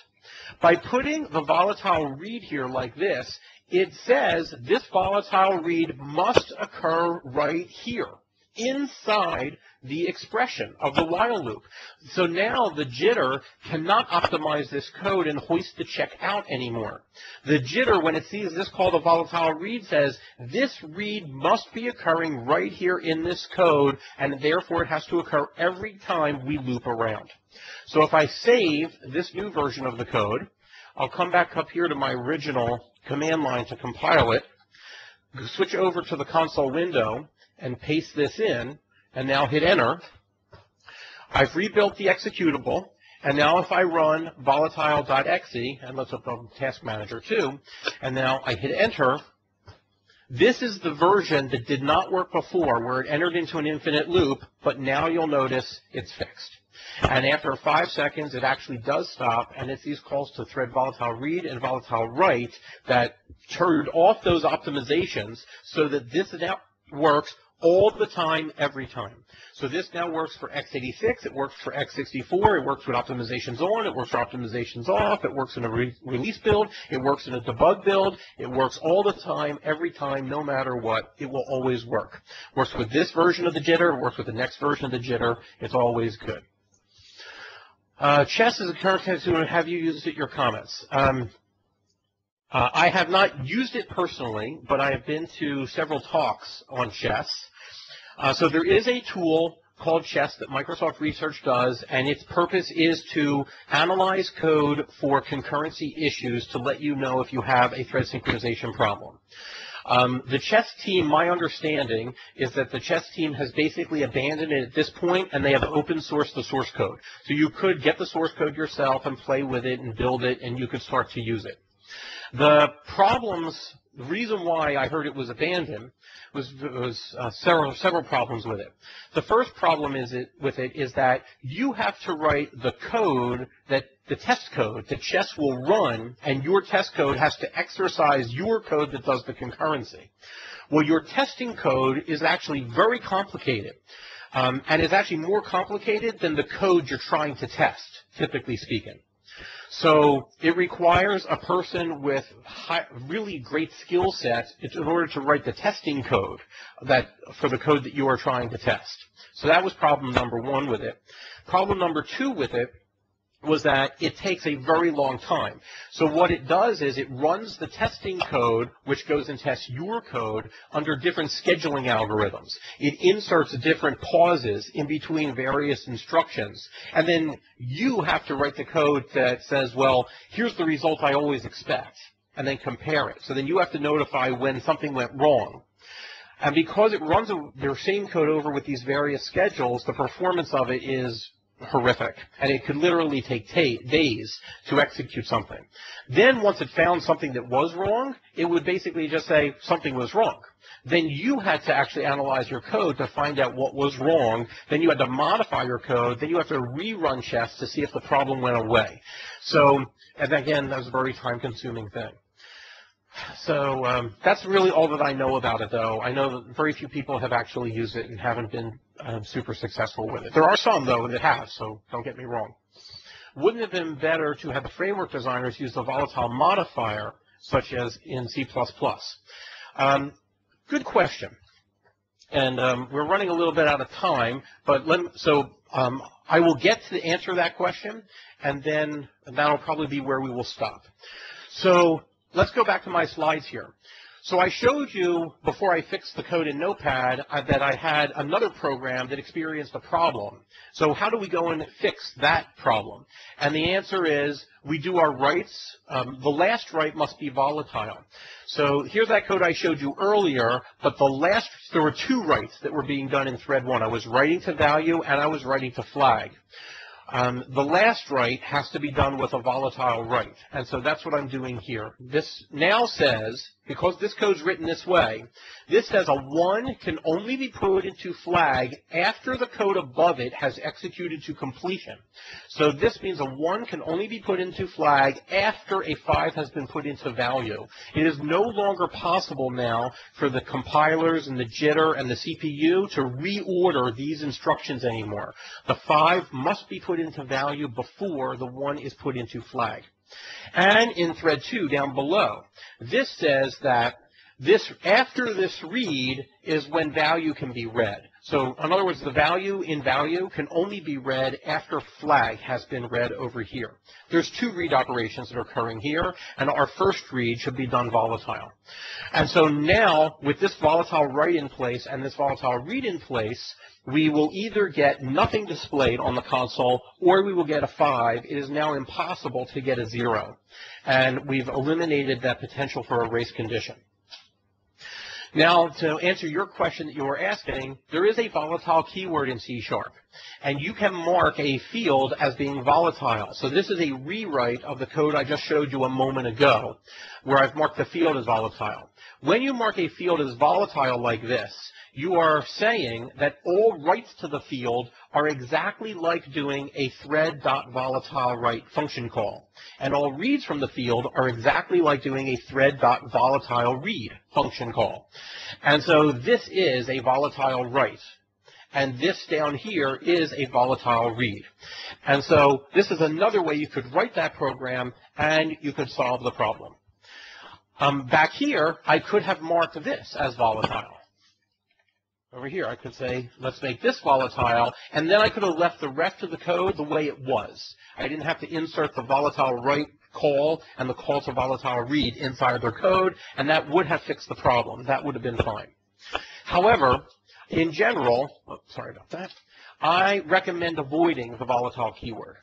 Speaker 2: By putting the volatile read here like this, it says this volatile read must occur right here, inside the expression of the while loop. So now the jitter cannot optimize this code and hoist the check out anymore. The jitter, when it sees this call to volatile read, says this read must be occurring right here in this code, and therefore it has to occur every time we loop around. So if I save this new version of the code, I'll come back up here to my original command line to compile it, switch over to the console window, and paste this in, and now hit enter. I've rebuilt the executable, and now if I run volatile.exe, and let's open Task Manager too, and now I hit enter, this is the version that did not work before, where it entered into an infinite loop, but now you'll notice it's fixed. And after 5 seconds, it actually does stop, and it's these calls to thread volatile read and volatile write that turned off those optimizations so that this now works all the time, every time. So this now works for x86, it works for x64, it works with optimizations on, it works for optimizations off, it works in a release build, it works in a debug build, it works all the time, every time, no matter what, it will always work. Works with this version of the jitter, it works with the next version of the jitter, it's always good. Chess is a current to have you used it, your comments. I have not used it personally, but I have been to several talks on chess. So there is a tool called Chess that Microsoft Research does, and its purpose is to analyze code for concurrency issues to let you know if you have a thread synchronization problem. The chess team, my understanding, is that the chess team has basically abandoned it at this point, and they have open sourced the source code. So you could get the source code yourself and play with it and build it, and you could start to use it. The problems, the reason why I heard it was abandoned was several problems with it. The first problem with it is that you have to write the code that the test code that chess will run, and your test code has to exercise your code that does the concurrency. Well, your testing code is actually very complicated, and is actually more complicated than the code you're trying to test, typically speaking. So it requires a person with really great skill sets in order to write the testing code for the code that you are trying to test. So that was problem number one with it. Problem number two with it was that it takes a very long time. So what it does is it runs the testing code, which goes and tests your code, under different scheduling algorithms. It inserts different pauses in between various instructions. And then you have to write the code that says, well, here's the result I always expect, and then compare it. So then you have to notify when something went wrong. And because it runs their same code over with these various schedules, the performance of it is horrific, and it could literally take days to execute something. Then once it found something that was wrong, it would basically just say something was wrong. Then you had to actually analyze your code to find out what was wrong. Then you had to modify your code. Then you have to rerun chess to see if the problem went away. So, and again, that was a very time-consuming thing. So that's really all that I know about it, though. I know that very few people have actually used it and haven't been super successful with it. There are some, though, that have, so don't get me wrong. Wouldn't it have been better to have the framework designers use the volatile modifier, such as in C++? Good question. And we're running a little bit out of time, but I will get to answer that question, and then that'll probably be where we will stop. So let's go back to my slides here. So I showed you, before I fixed the code in Notepad, that I had another program that experienced a problem. So how do we go and fix that problem? And the answer is, we do our writes. The last write must be volatile. So here's that code I showed you earlier, but there were two writes that were being done in thread 1. I was writing to value, and I was writing to flag. The last write has to be done with a volatile write, and so that's what I'm doing here. This now says, because this code's written this way, this says a 1 can only be put into flag after the code above it has executed to completion. So this means a 1 can only be put into flag after a 5 has been put into value. It is no longer possible now for the compilers and the jitter and the CPU to reorder these instructions anymore. The 5 must be put into value before the 1 is put into flag. And in thread 2 down below, this says that after this read is when value can be read. So in other words, the value in value can only be read after flag has been read over here. There's two read operations that are occurring here, and our first read should be done volatile. And so now, with this volatile write in place and this volatile read in place, we will either get nothing displayed on the console, or we will get a 5. It is now impossible to get a 0. And we've eliminated that potential for a race condition. Now, to answer your question that you were asking, there is a volatile keyword in C#, and you can mark a field as being volatile. So this is a rewrite of the code I just showed you a moment ago, where I've marked the field as volatile. When you mark a field as volatile like this, you are saying that all writes to the field are exactly like doing a thread.volatileWrite function call. And all reads from the field are exactly like doing a thread.volatileRead function call. And so this is a volatile write. And this down here is a volatile read. And so this is another way you could write that program, and you could solve the problem. Back here, I could have marked this as volatile. Over here, I could say, let's make this volatile, and then I could have left the rest of the code the way it was. I didn't have to insert the volatile write call and the call to volatile read inside their code, and that would have fixed the problem. That would have been fine. However, in general, sorry about that, I recommend avoiding the volatile keyword.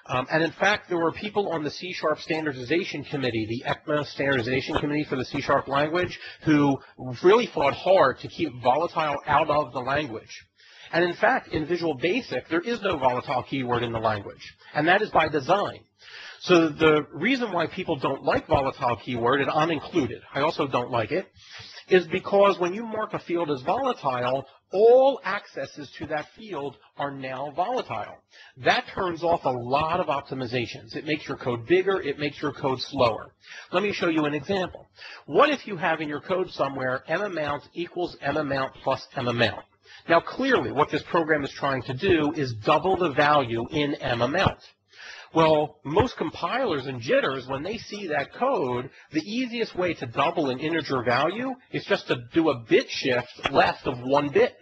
Speaker 2: And in fact, there were people on the C# standardization committee, the ECMA standardization committee for the C# language, who really fought hard to keep volatile out of the language. And in fact, in Visual Basic, there is no volatile keyword in the language, and that is by design. So the reason why people don't like volatile keyword, and I'm included, I also don't like it, is because when you mark a field as volatile, all accesses to that field are now volatile. That turns off a lot of optimizations. It makes your code bigger. It makes your code slower. Let me show you an example. What if you have in your code somewhere mamount equals mamount plus mamount? Now, clearly, what this program is trying to do is double the value in mamount. Well, most compilers and jitters, when they see that code, the easiest way to double an integer value is just to do a bit shift left of 1 bit.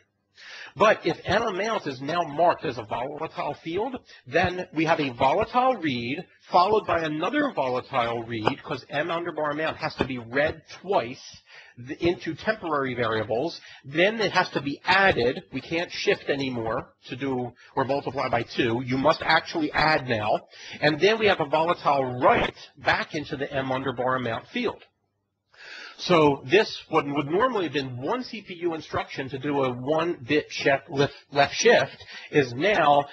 Speaker 2: But if mamount is now marked as a volatile field, then we have a volatile read followed by another volatile read, because m_amount has to be read twice into temporary variables. Then it has to be added. We can't shift anymore to do or multiply by 2. You must actually add now. And then we have a volatile write back into the m_amount field. So this, what would normally have been one CPU instruction to do a 1-bit left shift, is now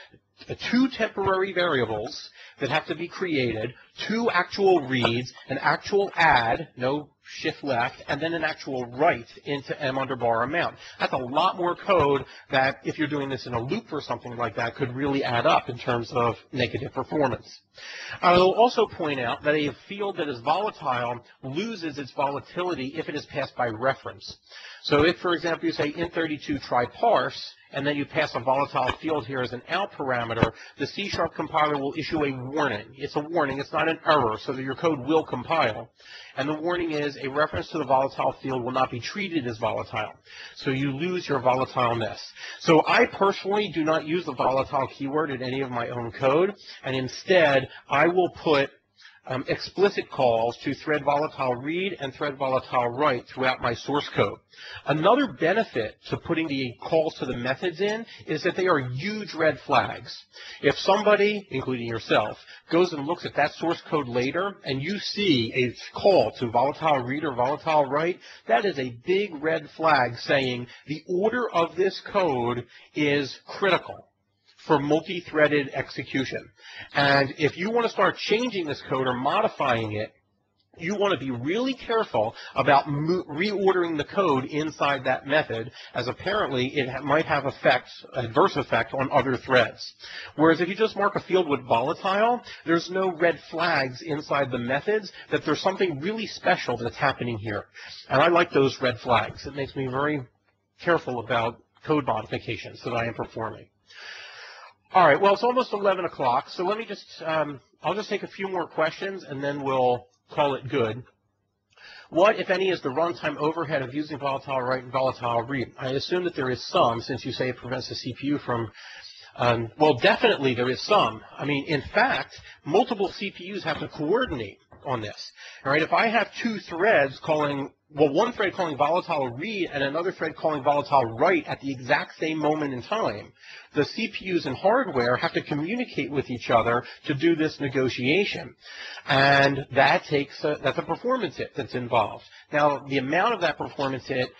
Speaker 2: 2 temporary variables that have to be created, 2 actual reads, an actual add, no shift left, and then an actual write into m_amount. That's a lot more code that, if you're doing this in a loop or something like that, could really add up in terms of negative performance. I will also point out that a field that is volatile loses its volatility if it is passed by reference. So if, for example, you say int32 try parse, and then you pass a volatile field here as an out parameter, the C# compiler will issue a warning. It's a warning. It's not an error, so that your code will compile. And the warning is a reference to the volatile field will not be treated as volatile. So you lose your volatileness. So I personally do not use the volatile keyword in any of my own code, and instead I will put explicit calls to thread volatile read and thread volatile write throughout my source code. Another benefit to putting the calls to the methods in is that they are huge red flags. If somebody, including yourself, goes and looks at that source code later and you see a call to volatile read or volatile write, that is a big red flag saying the order of this code is critical for multi-threaded execution. And if you want to start changing this code or modifying it, you want to be really careful about reordering the code inside that method, as apparently it might have adverse effect on other threads. Whereas if you just mark a field with volatile, there's no red flags inside the methods that there's something really special that's happening here. And I like those red flags. It makes me very careful about code modifications that I am performing. All right, well, it's almost 11 o'clock, so let me just, I'll just take a few more questions, and then we'll call it good. What, if any, is the runtime overhead of using volatile write and volatile read? I assume that there is some, since you say it prevents the CPU from, well, definitely there is some. I mean, in fact, multiple CPUs have to coordinate on this. All right, if I have 2 threads calling, well, one thread calling volatile read and another thread calling volatile write at the exact same moment in time, the CPUs and hardware have to communicate with each other to do this negotiation. And that's a performance hit that's involved. Now, the amount of that performance hit,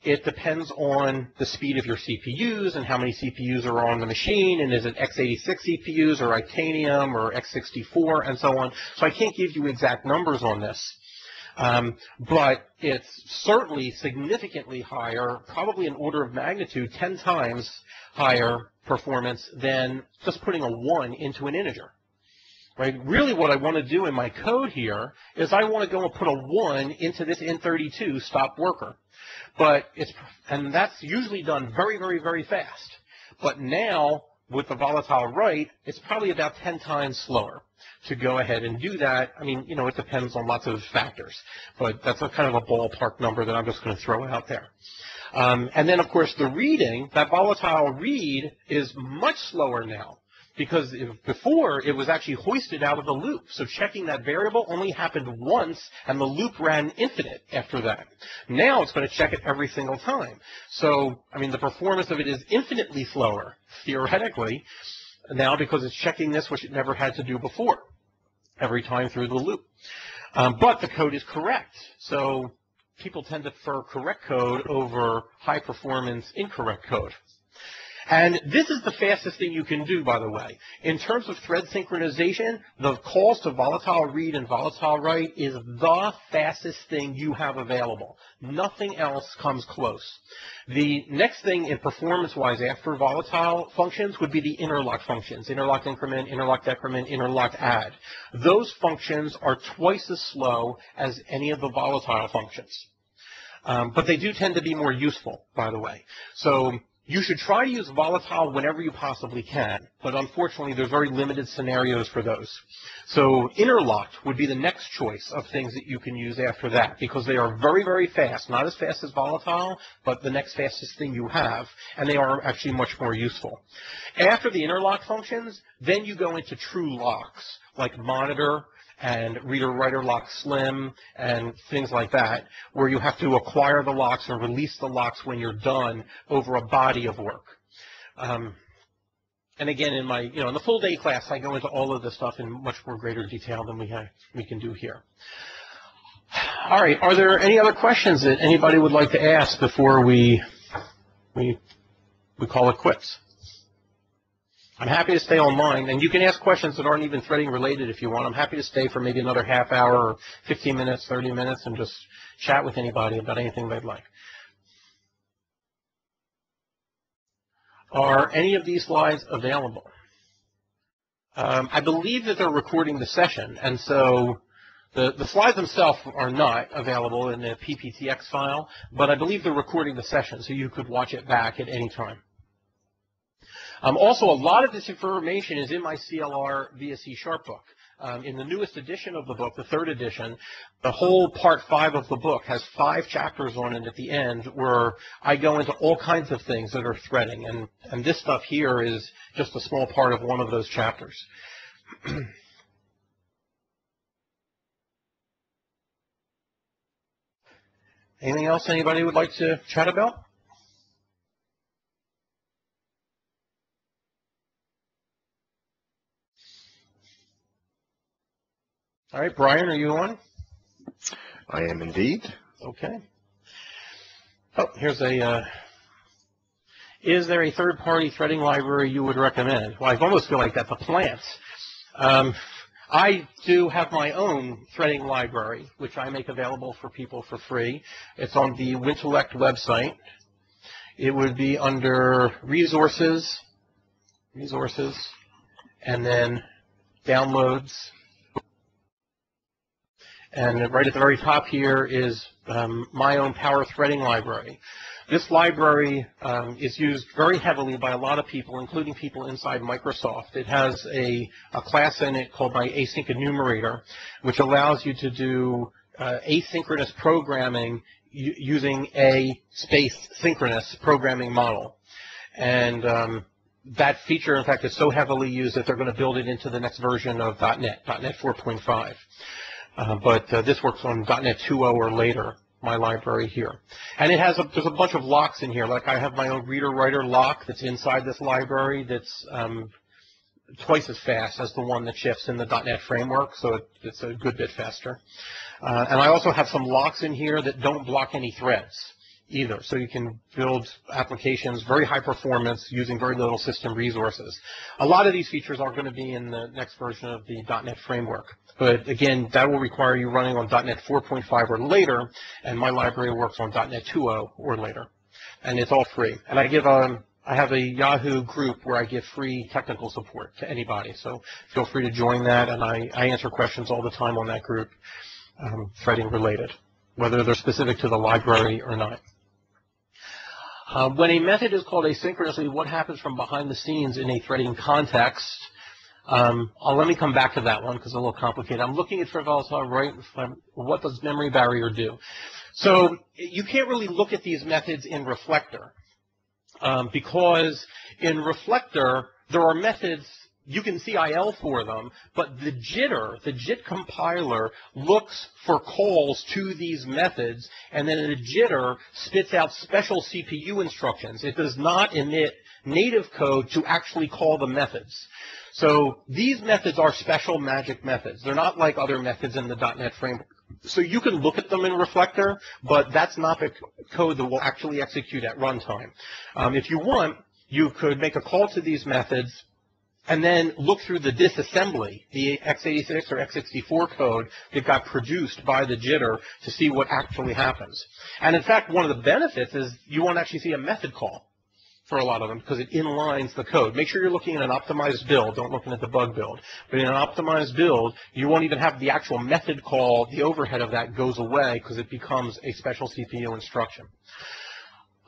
Speaker 2: it depends on the speed of your CPUs and how many CPUs are on the machine, and is it x86 CPUs or Itanium or x64 and so on. So I can't give you exact numbers on this. But it's certainly significantly higher, probably an order of magnitude 10 times higher performance than just putting a 1 into an integer. Right? Really what I want to do in my code here is I want to go and put a 1 into this int32 stop worker. And that's usually done very, very, very fast. But now, with the volatile write, it's probably about 10 times slower to go ahead and do that. I mean, it depends on lots of factors. But that's a kind of a ballpark number that I'm just going to throw out there. And then, of course, the reading, that volatile read is much slower now, because before it was actually hoisted out of the loop. So checking that variable only happened once, and the loop ran infinite after that. Now it's going to check it every single time. So, I mean, the performance of it is infinitely slower, theoretically, now because it's checking this, which it never had to do before, every time through the loop. But the code is correct. So people tend to prefer correct code over high-performance incorrect code. And this is the fastest thing you can do, by the way. In terms of thread synchronization, the calls to volatile read and volatile write is the fastest thing you have available. Nothing else comes close. The next thing in performance-wise after volatile functions would be the interlock functions, interlock increment, interlock decrement, interlock add. Those functions are twice as slow as any of the volatile functions. But they do tend to be more useful, by the way. So you should try to use volatile whenever you possibly can, but unfortunately there's very limited scenarios for those. So interlocked would be the next choice of things that you can use after that, because they are very, very fast, not as fast as volatile, but the next fastest thing you have, and they are actually much more useful. After the interlock functions, then you go into true locks, like monitor and reader-writer lock slim and things like that, where you have to acquire the locks and release the locks when you're done over a body of work. And again, in my, in the full day class, I go into all of this stuff in much more greater detail than we can do here. All right, are there any other questions that anybody would like to ask before we call it quits? I'm happy to stay online, and you can ask questions that aren't even threading related if you want. I'm happy to stay for maybe another half hour or 15 minutes, 30 minutes, and just chat with anybody about anything they'd like. Are any of these slides available? I believe that they're recording the session, and so the slides themselves are not available in the PPTX file, but I believe they're recording the session, so you could watch it back at any time. Also, a lot of this information is in my CLR via C# book. In the newest edition of the book, the 3rd edition, the whole part 5 of the book has 5 chapters on it at the end where I go into all kinds of things that are threading. And this stuff here is just a small part of one of those chapters. Anything else anybody would like to chat about? All right, Brian, are you on?
Speaker 1: I am indeed.
Speaker 2: Okay. Oh, here's is there a third-party threading library you would recommend? Well, I almost feel like that's a plant. I do have my own threading library, which I make available for people for free. It's on the Wintellect website. It would be under Resources, and then Downloads. And right at the very top here is my own Power Threading library. This library is used very heavily by a lot of people, including people inside Microsoft. It has a class in it called my Async Enumerator, which allows you to do asynchronous programming using a space synchronous programming model. And that feature, in fact, is so heavily used that they're going to build it into the next version of .NET 4.5. But this works on .NET 2.0 or later, my library here. And it has there's a bunch of locks in here. Like I have my own reader-writer lock that's inside this library that's twice as fast as the one that shifts in the .NET framework, so it's a good bit faster. And I also have some locks in here that don't block any threads either, so you can build applications very high performance using very little system resources. A lot of these features are going to be in the next version of the .NET framework. But again, that will require you running on .NET 4.5 or later, and my library works on .NET 2.0 or later. And it's all free. And I have a Yahoo group where I give free technical support to anybody, so feel free to join that, and I answer questions all the time on that group, threading related, whether they're specific to the library or not. When a method is called asynchronously, what happens from behind the scenes in a threading context? Let me come back to that one because it's a little complicated. I'm looking at volatile, right? What does memory barrier do? So you can't really look at these methods in Reflector because in Reflector there are methods. You can CIL for them, but the JIT compiler looks for calls to these methods, and then the jitter spits out special CPU instructions. It does not emit native code to actually call the methods. So these methods are special magic methods. They're not like other methods in the .NET framework. So you can look at them in Reflector, but that's not the code that will actually execute at runtime. If you want, you could make a call to these methods and then look through the disassembly, the x86 or x64 code that got produced by the jitter to see what actually happens. And in fact, one of the benefits is you won't actually see a method call for a lot of them because it inlines the code. Make sure you're looking at an optimized build. Don't look at the bug build. But in an optimized build, you won't even have the actual method call. The overhead of that goes away because it becomes a special CPU instruction.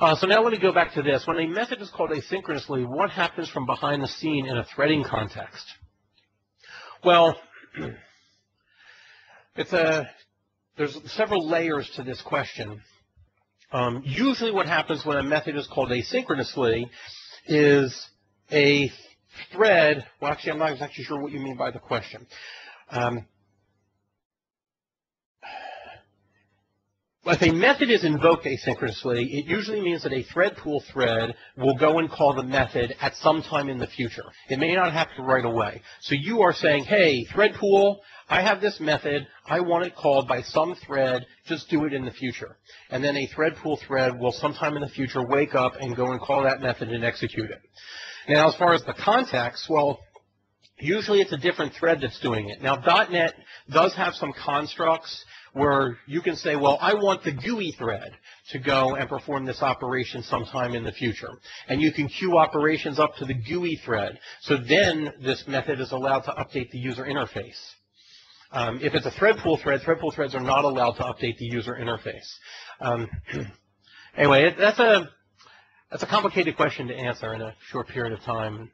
Speaker 2: So now let me go back to this. When a method is called asynchronously, what happens from behind the scene in a threading context? Well, there's several layers to this question. Usually what happens when a method is called asynchronously is a thread, well actually I'm not exactly sure what you mean by the question. If a method is invoked asynchronously, it usually means that a thread pool thread will go and call the method at some time in the future. It may not happen right away. So you are saying, hey, thread pool, I have this method. I want it called by some thread. Just do it in the future. And then a thread pool thread will sometime in the future wake up and go and call that method and execute it. Now, as far as the context, well, usually it's a different thread that's doing it. Now, .NET does have some constructs where you can say, well, I want the GUI thread to go and perform this operation sometime in the future. And you can queue operations up to the GUI thread. So then this method is allowed to update the user interface. If it's a thread pool threads are not allowed to update the user interface. Anyway, that's a complicated question to answer in a short period of time.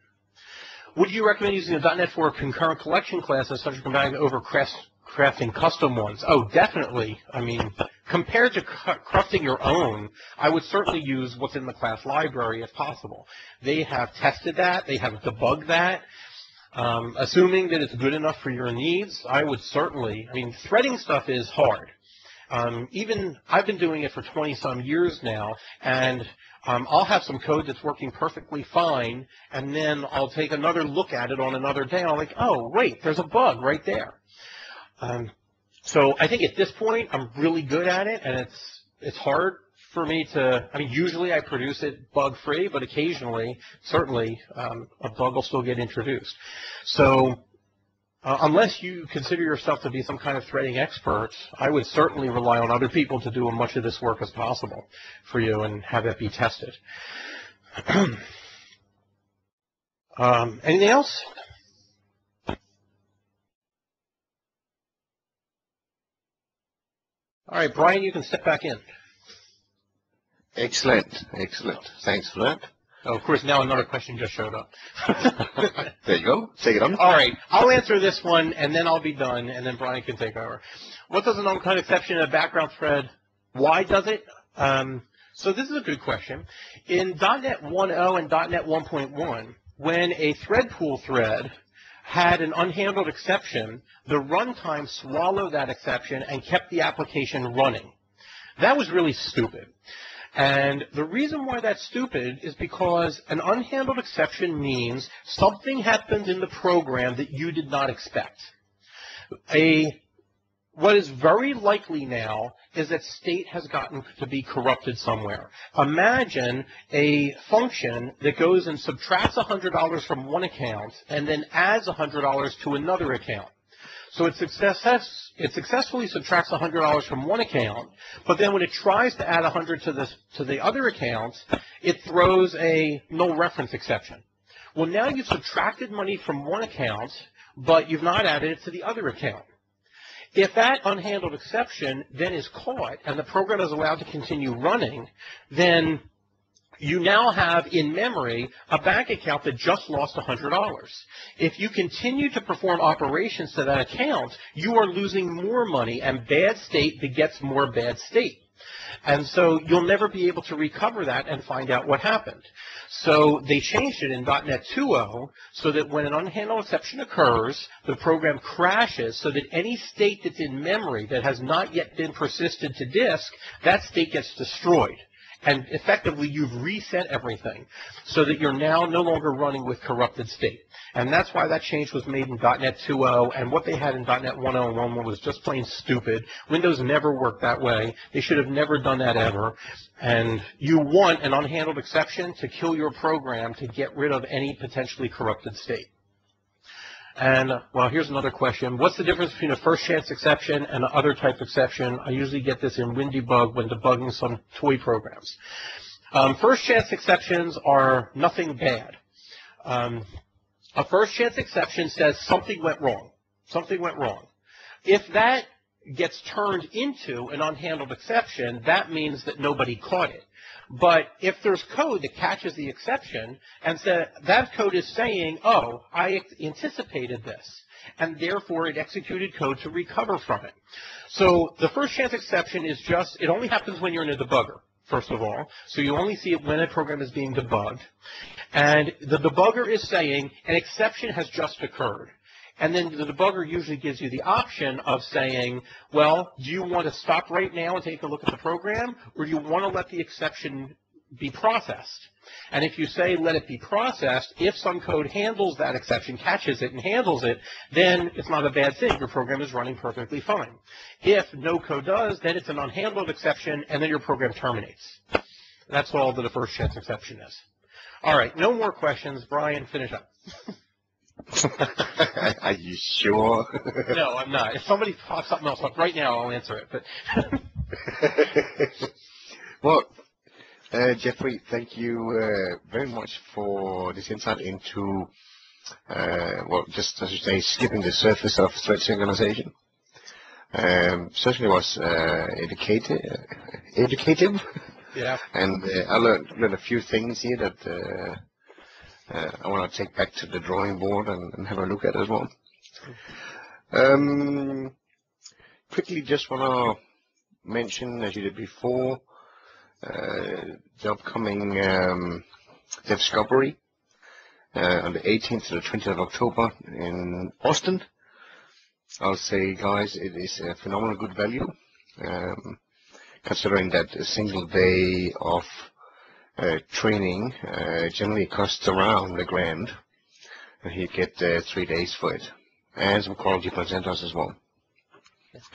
Speaker 2: Would you recommend using a .NET for concurrent collection classes such as combining over crafting custom ones? Oh, definitely. I mean, compared to crafting your own, I would certainly use what's in the class library if possible. They have tested that. They have debugged that. Assuming that it's good enough for your needs, I would certainly, I mean, threading stuff is hard. Even I've been doing it for 20-some years now, and I'll have some code that's working perfectly fine, and then I'll take another look at it on another day, and I'm like, oh, wait, there's a bug right there. So I think at this point, I'm really good at it, and it's hard for me to, I mean, usually I produce it bug-free, but occasionally, certainly, a bug will still get introduced. So unless you consider yourself to be some kind of threading expert, I would certainly rely on other people to do as much of this work as possible for you and have it be tested. Anything else? All right, Brian, you can step back in.
Speaker 1: Excellent, excellent. Thanks for that.
Speaker 2: Oh, of course, now another question just showed up.
Speaker 1: There you go. Take it on.
Speaker 2: All right, I'll answer this one, and then I'll be done, and then Brian can take over. What does an unkind exception in a background thread? Why does it? So this is a good question. In .NET 1.0 and .NET 1.1, when a thread pool thread had an unhandled exception, the runtime swallowed that exception and kept the application running. That was really stupid. And the reason why that's stupid is because an unhandled exception means something happened in the program that you did not expect. What is very likely now is that state has gotten to be corrupted somewhere. Imagine a function that goes and subtracts $100 from one account and then adds $100 to another account. So it successfully subtracts $100 from one account, but then when it tries to add $100 to the other account, it throws a null reference exception. Well, now you've subtracted money from one account, but you've not added it to the other account. If that unhandled exception then is caught and the program is allowed to continue running, then you now have in memory a bank account that just lost $100. If you continue to perform operations to that account, you are losing more money, and bad state begets more bad state. And so you'll never be able to recover that and find out what happened. So they changed it in .NET 2.0 so that when an unhandled exception occurs, the program crashes so that any state that's in memory that has not yet been persisted to disk, that state gets destroyed. And effectively, you've reset everything so that you're now no longer running with corrupted state. And that's why that change was made in .NET 2.0, and what they had in .NET 1.0 and 1.1 was just plain stupid. Windows never worked that way. They should have never done that ever. And you want an unhandled exception to kill your program to get rid of any potentially corrupted state. And, well, here's another question. What's the difference between a first chance exception and an other type exception? I usually get this in WinDebug when debugging some toy programs. First chance exceptions are nothing bad. A first chance exception says something went wrong. Something went wrong. If that gets turned into an unhandled exception, that means that nobody caught it. But if there's code that catches the exception and that code is saying, oh, I anticipated this, and therefore it executed code to recover from it. So the first chance exception is just, it only happens when you're in a debugger, first of all. So you only see it when a program is being debugged. And the debugger is saying an exception has just occurred. And then the debugger usually gives you the option of saying, well, do you want to stop right now and take a look at the program, or do you want to let the exception be processed? And if you say let it be processed, if some code handles that exception, catches it and handles it, then it's not a bad thing. Your program is running perfectly fine. If no code does, then it's an unhandled exception, and then your program terminates. That's all that a first chance exception is. All right, no more questions. Brian, finish up.
Speaker 1: Are you sure?
Speaker 2: No, I'm not. If somebody pops something else up right now, I'll answer it. But
Speaker 1: well, Jeffrey, thank you very much for this insight into, well, just as you say, skipping the surface of thread synchronization. Certainly was educative. Yeah. And I learned a few things here that I want to take back to the drawing board and have a look at as well. Quickly, just want to mention, as you did before, the upcoming Discovery on the 18th to the 20th of October in Austin. I'll say, guys, it is a phenomenal good value, considering that a single day of training generally costs around $1,000, and you get 3 days for it, and some quality presenters as well.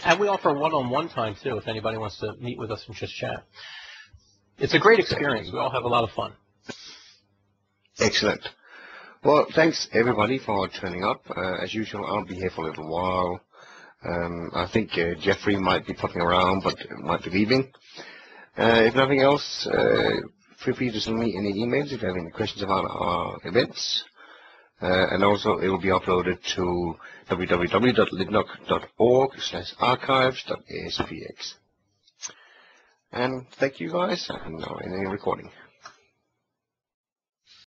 Speaker 2: And we offer one-on-one time too, if anybody wants to meet with us and just chat. It's a great experience. We all have a lot of fun.
Speaker 1: Excellent. Well, thanks everybody for turning up. As usual, I'll be here for a little while. I think Jeffrey might be popping around, but might be leaving. If nothing else, feel free to send me any emails if you have any questions about our events. And also, it will be uploaded to www.lidnug.org/archives.aspx. And thank you guys, and now in the recording.